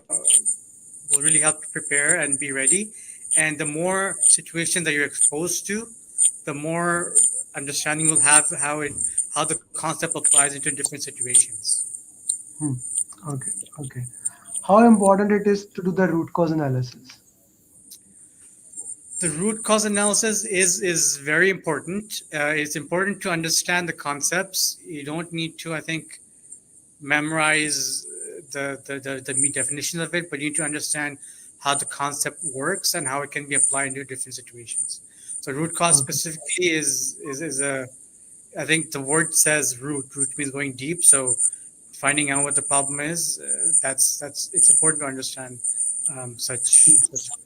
S21: will really help you prepare and be ready. And the more situations that you're exposed to, the more understanding you'll have how the concept applies into different situations.
S16: Hmm. Okay, okay. How important it is to do the root cause analysis?
S21: The root cause analysis is very important. It's important to understand the concepts. You don't need to, I think, memorize the definition of it, but you need to understand how the concept works and how it can be applied into different situations. So root cause
S16: Okay.
S21: specifically is a, I think the word says root. Root means going deep. So finding out what the problem is, that's it's important to understand such.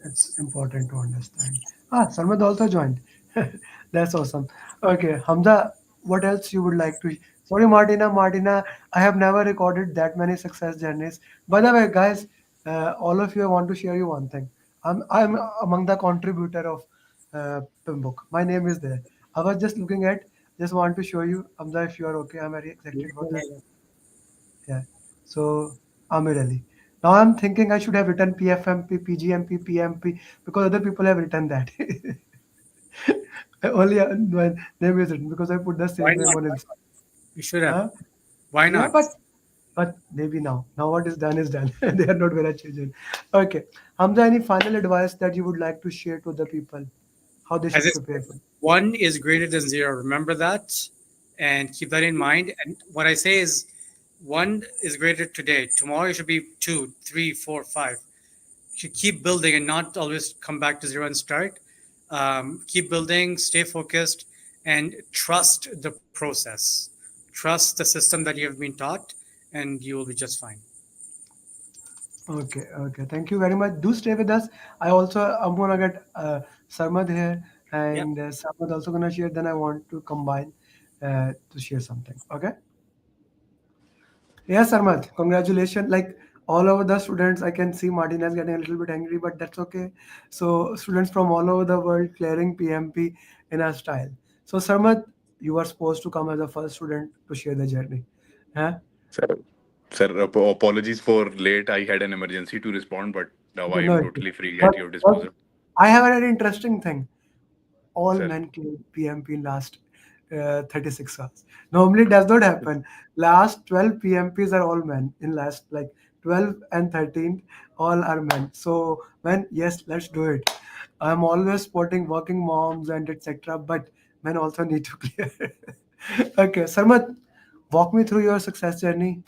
S16: It's important to understand. Ah, Sarmad also joined. That's awesome. Okay, Hamza, what else you would like to? Sorry, Martina. Martina, I have never recorded that many success journeys. By the way, guys, all of you, I want to share you one thing. I'm among the contributor of PMBOK. My name is there. I was just looking at. Just want to show you, Hamza, if you are okay. I'm very excited for that. Yeah. So Amir Ali. Now I'm thinking I should have written PFMP, PGMP, PMP because other people have written that. Only my name is written because I put the
S21: Why
S16: same name
S21: not?
S16: on it.
S21: You should have.
S16: Huh?
S21: Why
S16: Yeah,
S21: not?
S16: but maybe now. Now what is done is done. They are not gonna change it. Okay. Hamza, any final advice that you would like to share to the people? How they
S21: As
S16: should
S21: I
S16: prepare
S21: said,
S16: for?
S21: one is greater than zero. Remember that and keep that in mind. And what I say is one is greater today. Tomorrow it should be 2, 3, 4, 5. You should keep building and not always come back to zero and start. Keep building, stay focused, and trust the process. Trust the system that you have been taught, and you will be just fine.
S16: Okay, okay. Thank you very much. Do stay with us. I'm gonna get Sarmad here,
S21: Yep.
S16: and Sarmad also gonna share. Then I want to combine to share something. Okay. Yes, Sarmad. Congratulations. Like all over the students, I can see Martin is getting a little bit angry, but that's okay. So students from all over the world clearing PMP in our style. So Sarmad, you are supposed to come as a first student to share the journey. Huh?
S3: Sir, sir, apologies for late. I had an emergency to respond, but now I
S16: Okay, no
S3: am
S16: issue.
S3: totally free
S16: But,
S3: at your
S16: but
S3: disposal.
S16: I have a very interesting thing. All
S3: Sir,
S16: men cleared PMP in last 36 hours. Normally it does not happen. Last 12 PMPs are all men in last like 12 and 13 all are men. So men, yes, let's do it. I'm always supporting working moms and etc. But men also need to clear. Okay, Sarmat, walk me through your success journey.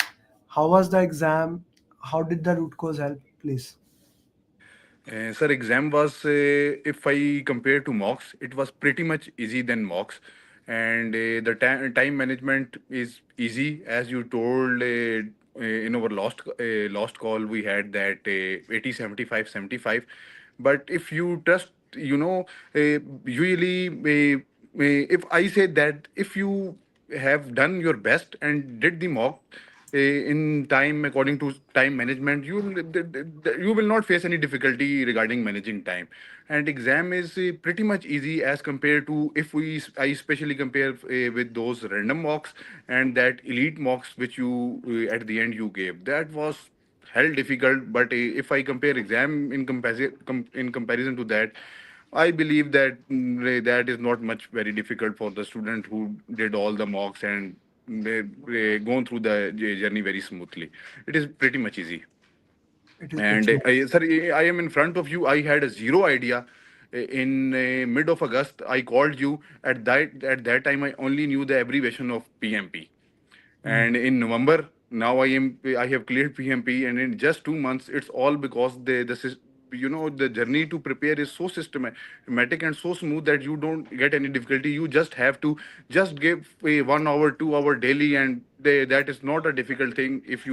S16: How was the exam? How did the root cause help? Please.
S3: Sir, exam was, if I compare to mocks, it was pretty much easy than mocks. And the time management is easy. As you told in our last call, we had that 80, 75, 75. But if you trust, usually, if I say that if you have done your best and did the mock, in time according to time management, you will not face any difficulty regarding managing time. And exam is pretty much easy as compared to, if I especially compare with those random mocks and that elite mocks which you at the end you gave, that was hell difficult. But if I compare exam in comparison to that, I believe that that is not much very difficult for the student who did all the mocks and they gone through the journey very smoothly. It is pretty much easy.
S16: It is
S3: And
S16: pretty much.
S3: sir, I am in front of you. I had a zero idea. In mid of August, I called you. At that time, I only knew the abbreviation of PMP. And in November, now I have cleared PMP, and in just 2 months, it's all because the journey to prepare is so systematic and so smooth that you don't get any difficulty. You just have to just give a 1 hour, 2 hour daily, and that is not a difficult thing. If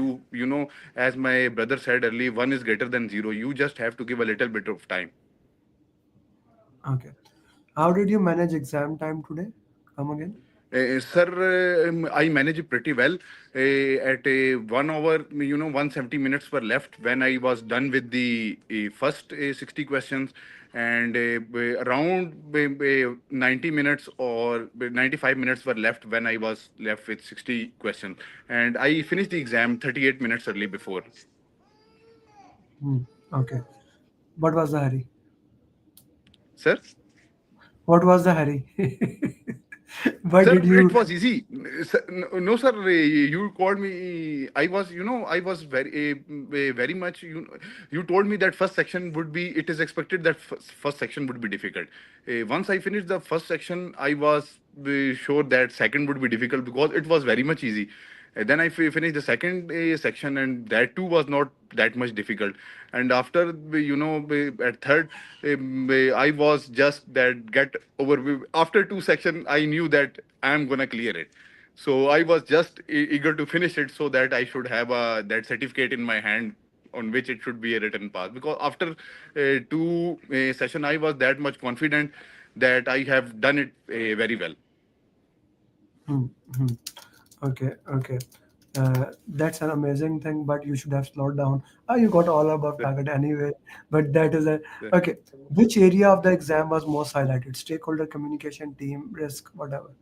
S3: as my brother said earlier, one is greater than zero. You just have to give a little bit of time.
S16: Okay. How did you manage exam time today? Come again.
S3: Sir, I manage it pretty well. At 1 hour, 170 minutes were left when I was done with the first 60 questions, and around 90 minutes or 95 minutes were left when I was left with 60 questions. And I finished the exam 38 minutes early before.
S16: Hmm. Okay. What was the hurry?
S3: Sir?
S16: What was the hurry? Why
S3: Sir,
S16: did
S3: it
S16: you?
S3: was easy. No, sir, you called me. I was very much. You told me that first section would be. It is expected that first section would be difficult. Once I finished the first section, I was sure that second would be difficult because it was very much easy. Then I finished the second section, and that too was not that much difficult. And after, at third, I was just that get over. After two section, I knew that I am gonna clear it. So I was just eager to finish it so that I should have that certificate in my hand on which it should be a written pass. Because after two session, I was that much confident that I have done it very well.
S16: Hmm, hmm. Okay, okay. That's an amazing thing, but you should have slowed down. Oh, you got all above target anyway. But that is a okay. Which area of the exam was most highlighted? Stakeholder communication, team, risk, whatever.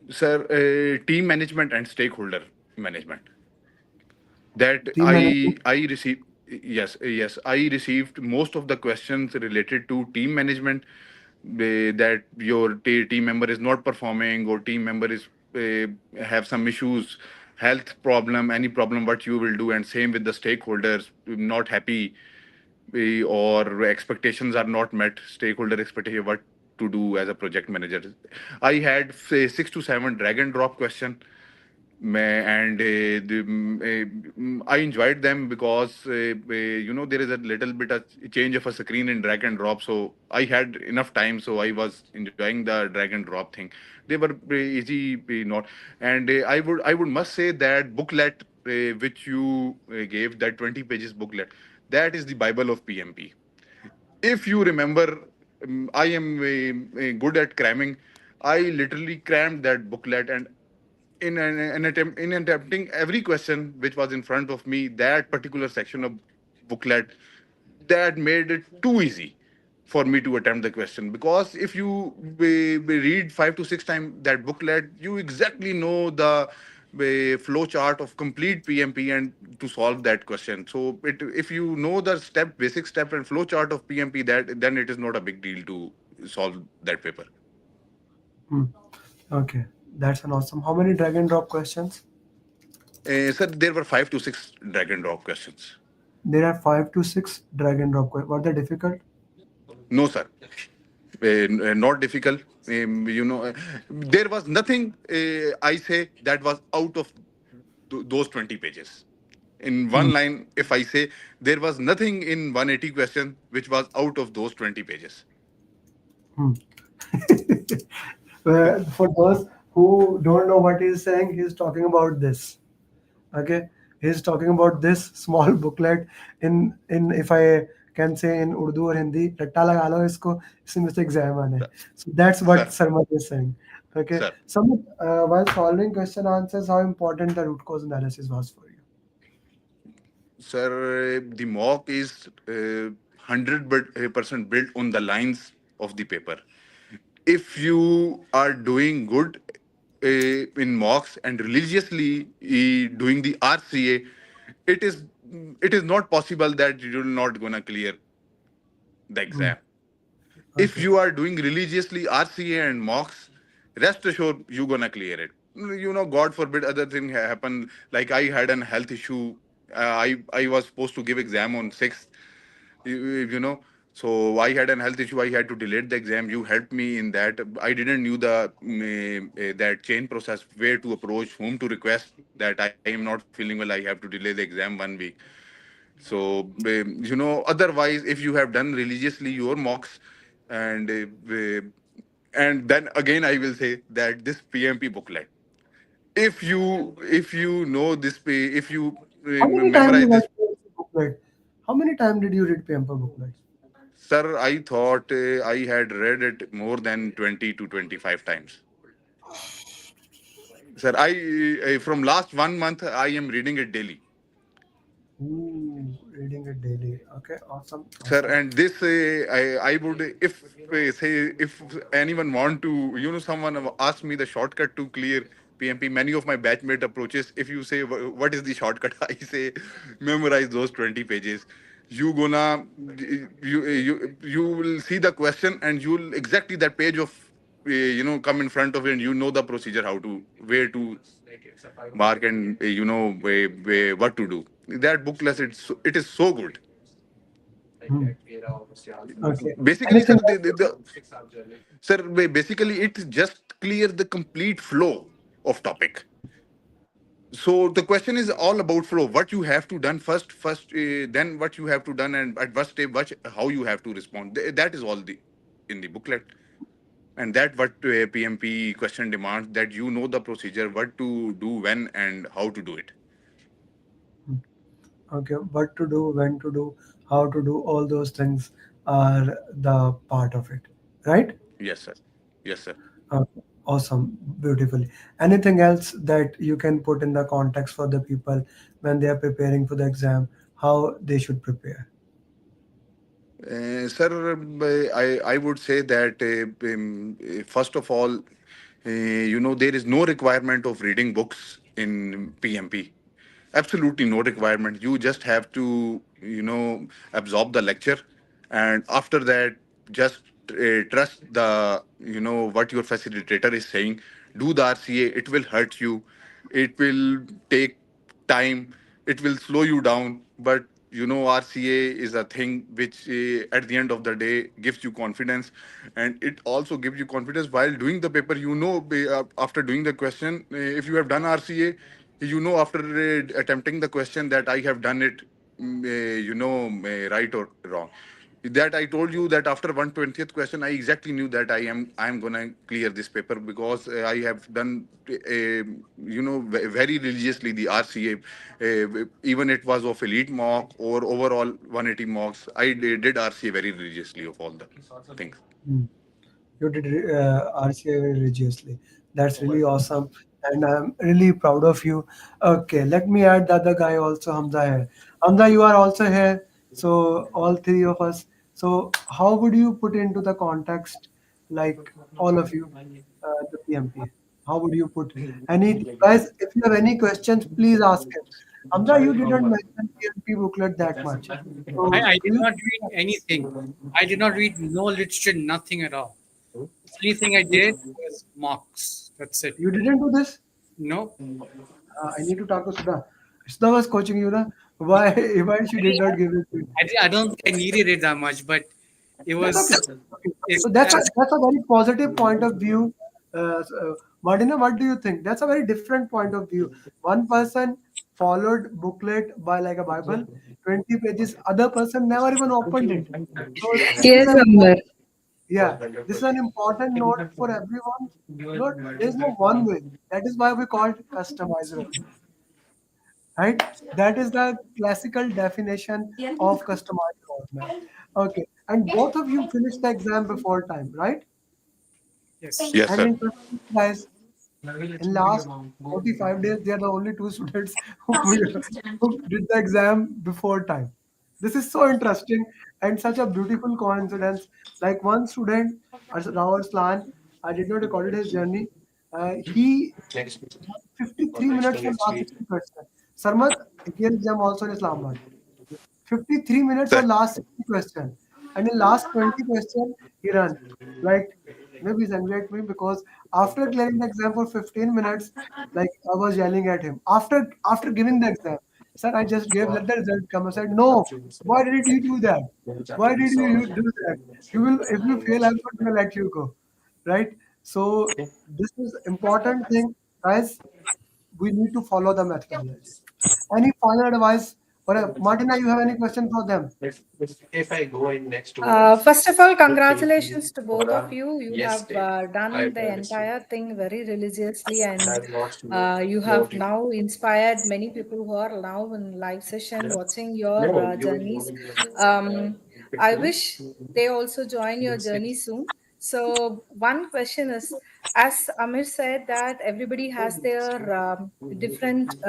S3: Sir, team management and stakeholder management. That
S16: Team management.
S3: I received. Yes, I received most of the questions related to team management. That your team member is not performing, or team member is have some issues, health problem, any problem, what you will do. And same with the stakeholders, not happy, or expectations are not met, stakeholder expectation, what to do as a project manager. I had say 6 to 7 drag and drop question. And I enjoyed them because there is a little bit of change of a screen in drag and drop, so I had enough time, so I was enjoying the drag and drop thing. They were easy, not. And I would must say that booklet which you gave, that 20 pages booklet, that is the Bible of PMP. If you remember, I am good at cramming. I literally crammed that booklet, and in attempting every question which was in front of me, that particular section of booklet, that made it too easy for me to attempt the question. Because if you read 5 to 6 times that booklet, you exactly know the flow chart of complete PMP and to solve that question. So if you know the basic step and flow chart of PMP, that then it is not a big deal to solve that paper.
S16: Hmm. Okay, that's an awesome. How many drag and drop questions?
S3: Sir, there were 5 to 6 drag and drop questions.
S16: There are 5 to 6 drag and drop. Were they difficult?
S3: No, sir. Not difficult. There was nothing I say that was out of those 20 pages. In
S16: Hmm.
S3: one line, if I say there was nothing in 180 question which was out of those 20 pages.
S16: Hmm. For those who don't know what he's saying, he's talking about this. Okay, he's talking about this small booklet in if I can say in Urdu or Hindi, रट्टा लगा लो इसको, इसमें से exam आने. So that's what
S3: Sir,
S16: Sarmat is saying. Okay,
S3: sir,
S16: Samit, while solving question answers, how important the root cause analysis was for you?
S3: sir, the mock is 100% built on the lines of the paper. If you are doing good in mocks and religiously doing the RCA, it is it is not possible that you're not gonna clear the
S16: Hmm.
S3: exam. If
S16: Okay.
S3: you are doing religiously RCA and mocks, rest assured you're gonna clear it. God forbid other thing happen. Like I had an health issue. I was supposed to give exam on 6th. So I had an health issue. I had to delay the exam. You helped me in that. I didn't knew the that chain process, where to approach, whom to request that I am not feeling well. I have to delay the exam 1 week. So, otherwise, if you have done religiously your mocks, and and then again, I will say that this PMP booklet, if you know this, if you
S16: How many times
S3: memorize
S16: you read
S3: this,
S16: PMP booklet? How many times did you read PMP booklet?
S3: sir, I thought I had read it more than 20 to 25 times. Sir, I from last 1 month I am reading it daily.
S16: Ooh, reading it daily. Okay, awesome,
S3: Sir,
S16: awesome.
S3: and this I would, if say, if anyone want to, someone ask me the shortcut to clear PMP. Many of my batchmate approaches, if you say what is the shortcut, I say memorize those 20 pages. You will see the question, and you'll exactly that page of come in front of you, and the procedure, how to, where to mark, and what to do. That booklet, it is so good.
S16: Hmm. Okay.
S3: Basically, sir,
S16: Anything else?
S3: basically it just clears the complete flow of topic. So the question is all about flow. What you have to done first, then what you have to done, and at what step, how you have to respond. That is all the in the booklet, and that what PMP question demands, that the procedure, what to do, when, and how to do it.
S16: Okay, what to do, when to do, how to do, all those things are the part of it, right?
S3: Yes, sir. Yes, sir.
S16: Awesome, beautifully. Anything else that you can put in the context for the people when they are preparing for the exam, how they should prepare?
S3: Sir, I would say that first of all, there is no requirement of reading books in PMP. Absolutely no requirement. You just have to, absorb the lecture, and after that, just trust the, what your facilitator is saying. Do the RCA. It will hurt you. It will take time. It will slow you down. But RCA is a thing which, at the end of the day, gives you confidence, and it also gives you confidence while doing the paper. After doing the question, if you have done RCA, after attempting the question, that I have done it, right or wrong. That I told you that after 120th question, I exactly knew that I am gonna clear this paper, because I have done, very religiously the RCA. Even it was of elite mock or overall 180 mocks, I did RCA very religiously of all the things.
S16: Hmm. You did RCA very religiously. That's really awesome, and I'm really proud of you. Okay, let me add the other guy also, Hamza here. Hamza, you are also here. So all three of us. So how would you put into the context, like all of you, the PMP? How would you put any guys? If you have any questions, please ask him. Hamza, you didn't mention PMP booklet that much. So
S21: I
S16: do
S21: did
S16: you?
S21: not read anything. I did not read no literature, nothing at all. The only thing I did was mocks. That's it.
S16: You didn't do this?
S21: No.
S16: I need to talk to Sudha. Sudha was coaching you, na? Why? Why she did not give it to you?
S21: I don't think I needed it that much, but it
S16: That's okay.
S21: was.
S16: Okay.
S21: It,
S16: So that's a very positive point of view. Martina, what do you think? That's a very different point of view. One person followed booklet by like a Bible, 20 pages. Other person never even opened it. So this is
S6: Yes,
S16: an
S6: Amber.
S16: yeah, this is an important note for everyone. There is no one way. That is why we call it customizable, right? That is the classical definition of customized roadmap. Okay, and both of you finished the exam before time, right?
S21: yes.
S3: Yes,
S16: And
S3: sir.
S16: interesting, guys, in last 45 days, they are the only two students who did the exam before time. This is so interesting and such a beautiful coincidence. Like one student, Rawar Slan, I did not record his journey. He 53 minutes for last 60 questions. Sarmat, here exam also in Islamabad. 53 minutes for last 60 question. And in last 20 question, he ran. Like, maybe he's angry at me because after clearing the exam for 15 minutes, like I was yelling at him. After giving the exam, sir, I just gave, let the result come. I said, no, why did you do that? Why did you do that? You will, if you fail, I'm not gonna let you go. Right? So this is important thing, guys. We need to follow the methodology. Any final advice? Or Martina, you have any question for them?
S20: First of all, congratulations to both of you. You have done the entire thing very religiously, and you have now inspired many people who are now in live session watching your journeys. I wish they also join your journey soon. So, one question is, as Amir said, that everybody has their different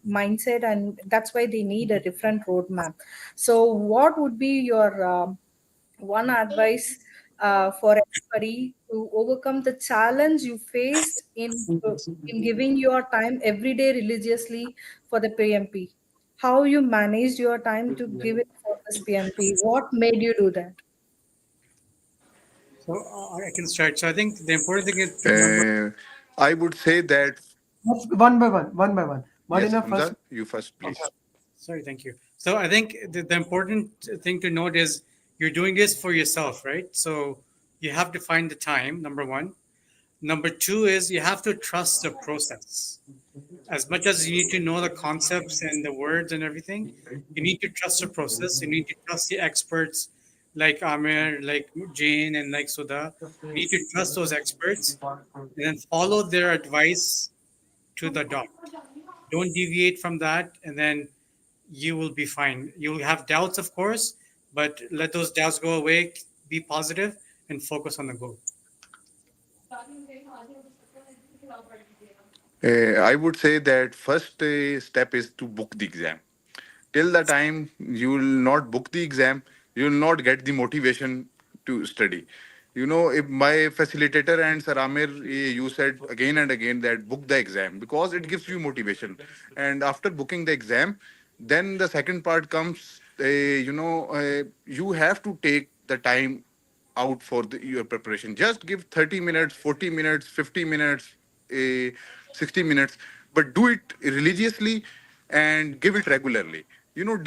S20: mindset, and that's why they need a different roadmap. So, what would be your one advice for everybody to overcome the challenge you faced in giving your time every day religiously for the PMP? How you managed your time to give it for this PMP? What made you do that?
S21: So I can start. So I think the important thing is to remember.
S3: Uh, I would say that
S16: Let's one by one, one by one.
S3: yes,
S16: Martina first.
S3: Hamza, you first,
S16: Okay.
S3: please.
S21: Sorry, thank you. So I think the important thing to note is you're doing this for yourself, right? So you have to find the time, number one. Number two is you have to trust the process. As much as you need to know the concepts and the words and everything, you need to trust the process. You need to trust the experts like Amir, like Jane, and like Sudha. You need to trust those experts and then follow their advice to the dot. Don't deviate from that, and then you will be fine. You'll have doubts, of course, but let those doubts go away. Be positive and focus on the goal.
S3: I would say that first step is to book the exam. Till the time you will not book the exam, you will not get the motivation to study. You know, if my facilitator and Sir Amir, you said again and again that book the exam because it gives you motivation. And after booking the exam, then the second part comes. You have to take the time out for your preparation. Just give 30 minutes, 40 minutes, 50 minutes, 60 minutes, but do it religiously and give it regularly. You know,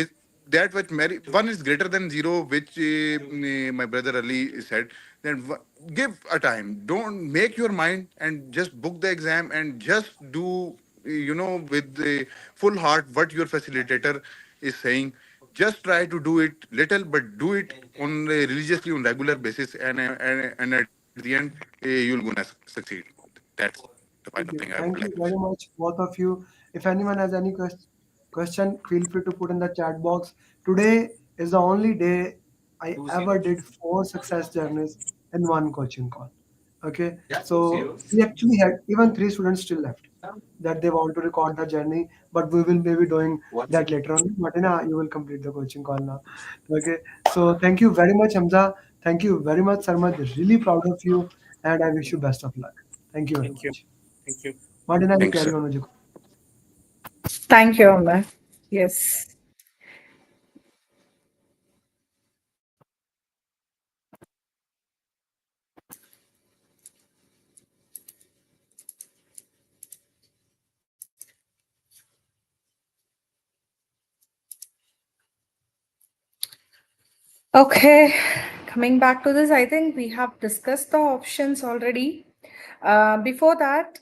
S3: that what one is greater than zero, which my brother Ali said. Then give a time. Don't make your mind and just book the exam and just do, with the full heart what your facilitator is saying. Just try to do it little, but do it on religiously on regular basis, and at the end, you'll gonna succeed. That's the final thing I would like
S16: Thank
S3: to
S16: you
S3: say.
S16: very much, both of you. If anyone has any question, feel free to put in the chat box. Today is the only day I ever did 4 success journeys in one coaching call. Okay, so we actually had even 3 students still left that they want to record the journey, but we will maybe doing that later on. Martina, you will complete the coaching call now. Okay, so thank you very much, Hamza. Thank you very much, Sarmad. Really proud of you, and I wish you best of luck. Thank you very
S21: Thank you.
S16: much.
S21: Thank you.
S16: Martina, you
S3: Thanks,
S16: carry
S3: sir.
S16: on with your
S20: Thank you, Amar. Yes. Okay, coming back to this, I think we have discussed the options already. Before that,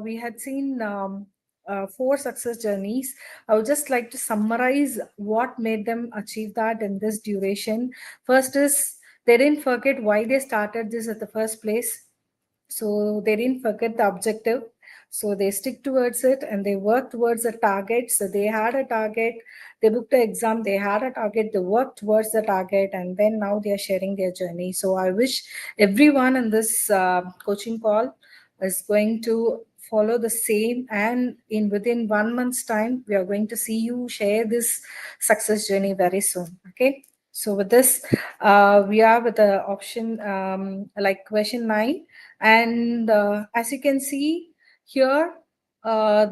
S20: we had seen 4 success journeys. I would just like to summarize what made them achieve that in this duration. First is they didn't forget why they started this at the first place. So they didn't forget the objective. So they stick towards it and they work towards a target. So they had a target, they booked the exam, they had a target, they worked towards the target, and then now they are sharing their journey. So I wish everyone in this coaching call is going to follow the same, and in within 1 month's time we are going to see you share this success journey very soon. Okay, so with this we are with the option like question 9, and as you can see here,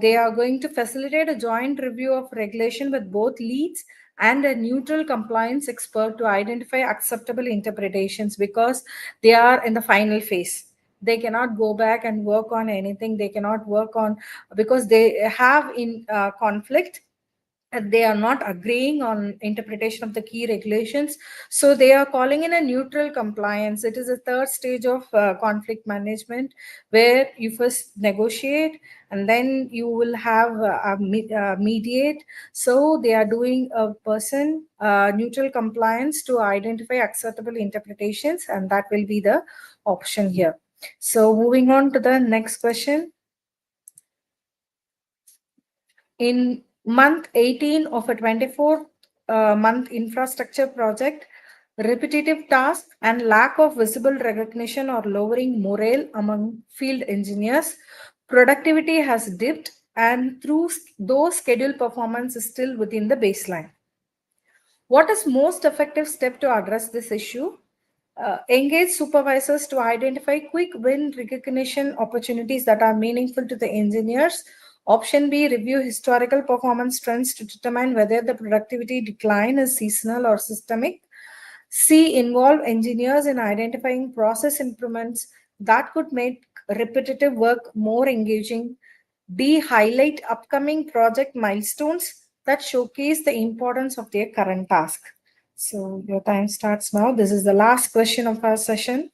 S20: they are going to facilitate a joint review of regulation with both leads and a neutral compliance expert to identify acceptable interpretations, because they are in the final phase. They cannot go back and work on anything. They cannot work on, because they have in conflict, they are not agreeing on interpretation of the key regulations. So they are calling in a neutral compliance. It is a third stage of conflict management, where you first negotiate and then you will have mediate. So they are doing a person neutral compliance to identify acceptable interpretations, and that will be the option here. So moving on to the next question. In month 18 of a 24 month infrastructure project, repetitive tasks and lack of visible recognition are lowering morale among field engineers. Productivity has dipped, and through those scheduled performance is still within the baseline. What is most effective step to address this issue? Engage supervisors to identify quick win recognition opportunities that are meaningful to the engineers. Option B, review historical performance trends to determine whether the productivity decline is seasonal or systemic. C, involve engineers in identifying process improvements that could make repetitive work more engaging. D, highlight upcoming project milestones that showcase the importance of their current task. So your time starts now. This is the last question of our session.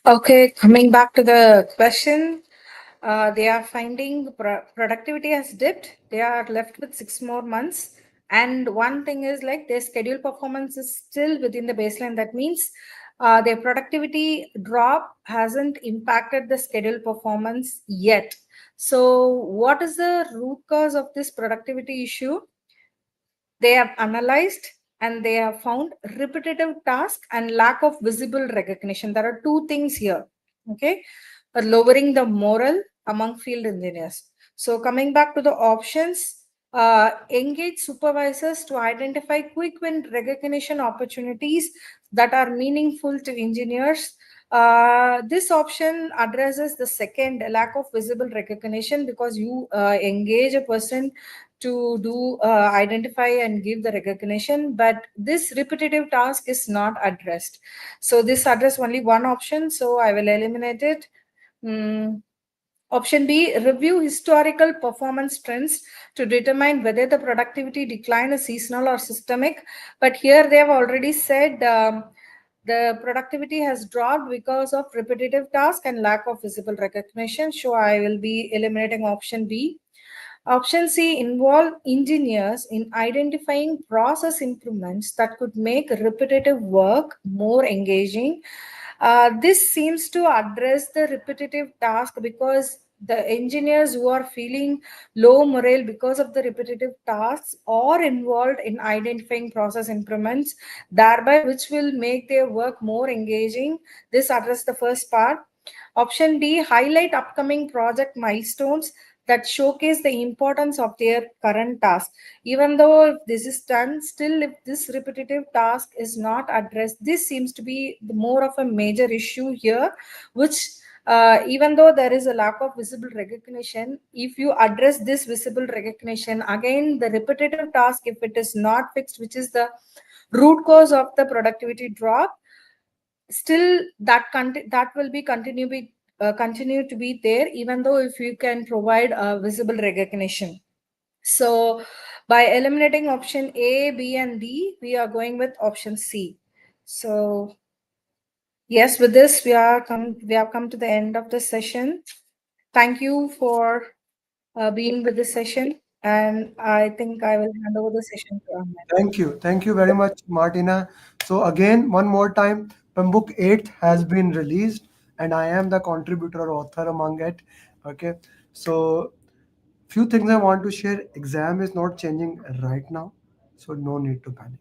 S20: Okay, coming back to the question, they are finding productivity has dipped. They are left with 6 more months. And one thing is like their schedule performance is still within the baseline. That means their productivity drop hasn't impacted the schedule performance yet. So what is the root cause of this productivity issue? They have analyzed and they have found repetitive task and lack of visible recognition. There are 2 things here. Okay, lowering the morale among field engineers. So coming back to the options, engage supervisors to identify quick win recognition opportunities that are meaningful to engineers. This option addresses the second, lack of visible recognition, because you engage a person to do identify and give the recognition, but this repetitive task is not addressed. So this address only one option, so I will eliminate it. Option B, review historical performance trends to determine whether the productivity decline is seasonal or systemic. But here they have already said The productivity has dropped because of repetitive tasks and lack of visible recognition. So I will be eliminating option B. Option C, involve engineers in identifying process improvements that could make repetitive work more engaging. This seems to address the repetitive task because the engineers who are feeling low morale because of the repetitive tasks are involved in identifying process improvements, thereby which will make their work more engaging. This addresses the first part. Option D, highlight upcoming project milestones that showcase the importance of their current task. Even though if this is done, still if this repetitive task is not addressed, this seems to be more of a major issue here, which even though there is a lack of visible recognition, if you address this visible recognition, again, the repetitive task, if it is not fixed, which is the root cause of the productivity drop, still that will be continue to be there, even though if you can provide a visible recognition. So by eliminating option A, B, and D, we are going with option C. So yes, with this we have come to the end of the session. Thank you for being with this session, and I think I will hand over the session to Ahmed.
S16: Thank you very much, Martina. So again, one more time, PMBOK 8 has been released, and I am the contributor author among it. Okay, so few things I want to share. Exam is not changing right now, so no need to panic.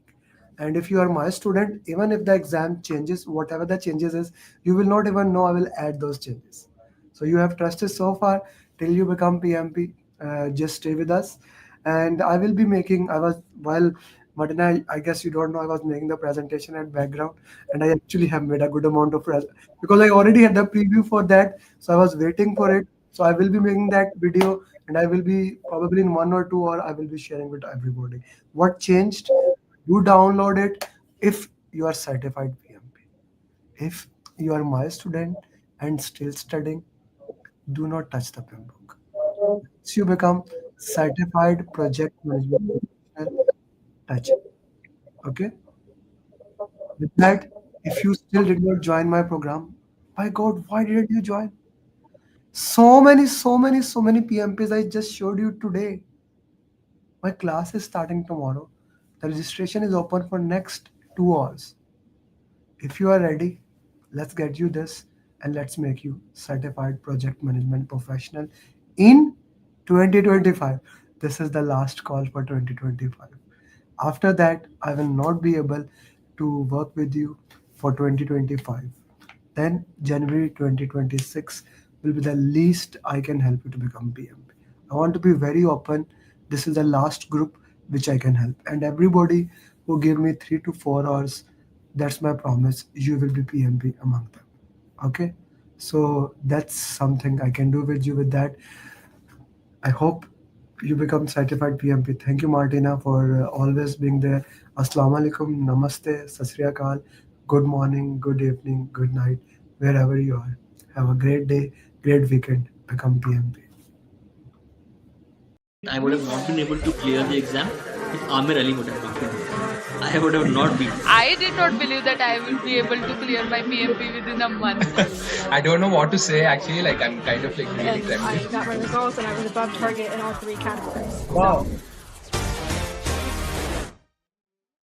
S16: And if you are my student, even if the exam changes, whatever the changes is, you will not even know I will add those changes. So you have trusted so far till you become PMP. Just stay with us, and I will be making. I was while Martina, I guess you don't know, I was making the presentation at background, and I actually have made a good amount of because I already had the preview for that, so I was waiting for it. So I will be making that video, and I will be probably in 1 or 2 hours, I will be sharing with everybody. What changed? You download it if you are certified PMP. If you are my student and still studying, do not touch the PMBOK. Once you become certified project management professional, touch it. Okay? With that, if you still did not join my program, by God, why didn't you join? So many PMPs I just showed you today. My class is starting tomorrow. The registration is open for next 2 hours. If you are ready, let's get you this and let's make you certified project management professional in 2025. This is the last call for 2025. After that, I will not be able to work with you for 2025. Then January 2026 will be the least I can help you to become PMP. I want to be very open. This is the last group which I can help. And everybody who give me 3 to 4 hours, that's my promise. You will be PMP among them. Okay? So that's something I can do with you with that. I hope you become certified PMP. Thank you, Martina, for always being there. Assalamu alaikum, namaste, sat sri akal, good morning, good evening, good night, wherever you are. Have a great day, great weekend. Become PMP.
S4: I would have not been able to clear the exam if Amir Ali would have not been there. I would have not been.
S22: I did not believe that I will be able to clear my PMP within a month.
S23: I don't know what to say actually. Like I'm kind of like really
S24: I got my results and I was above target in all 3 categories.
S23: Wow.
S24: So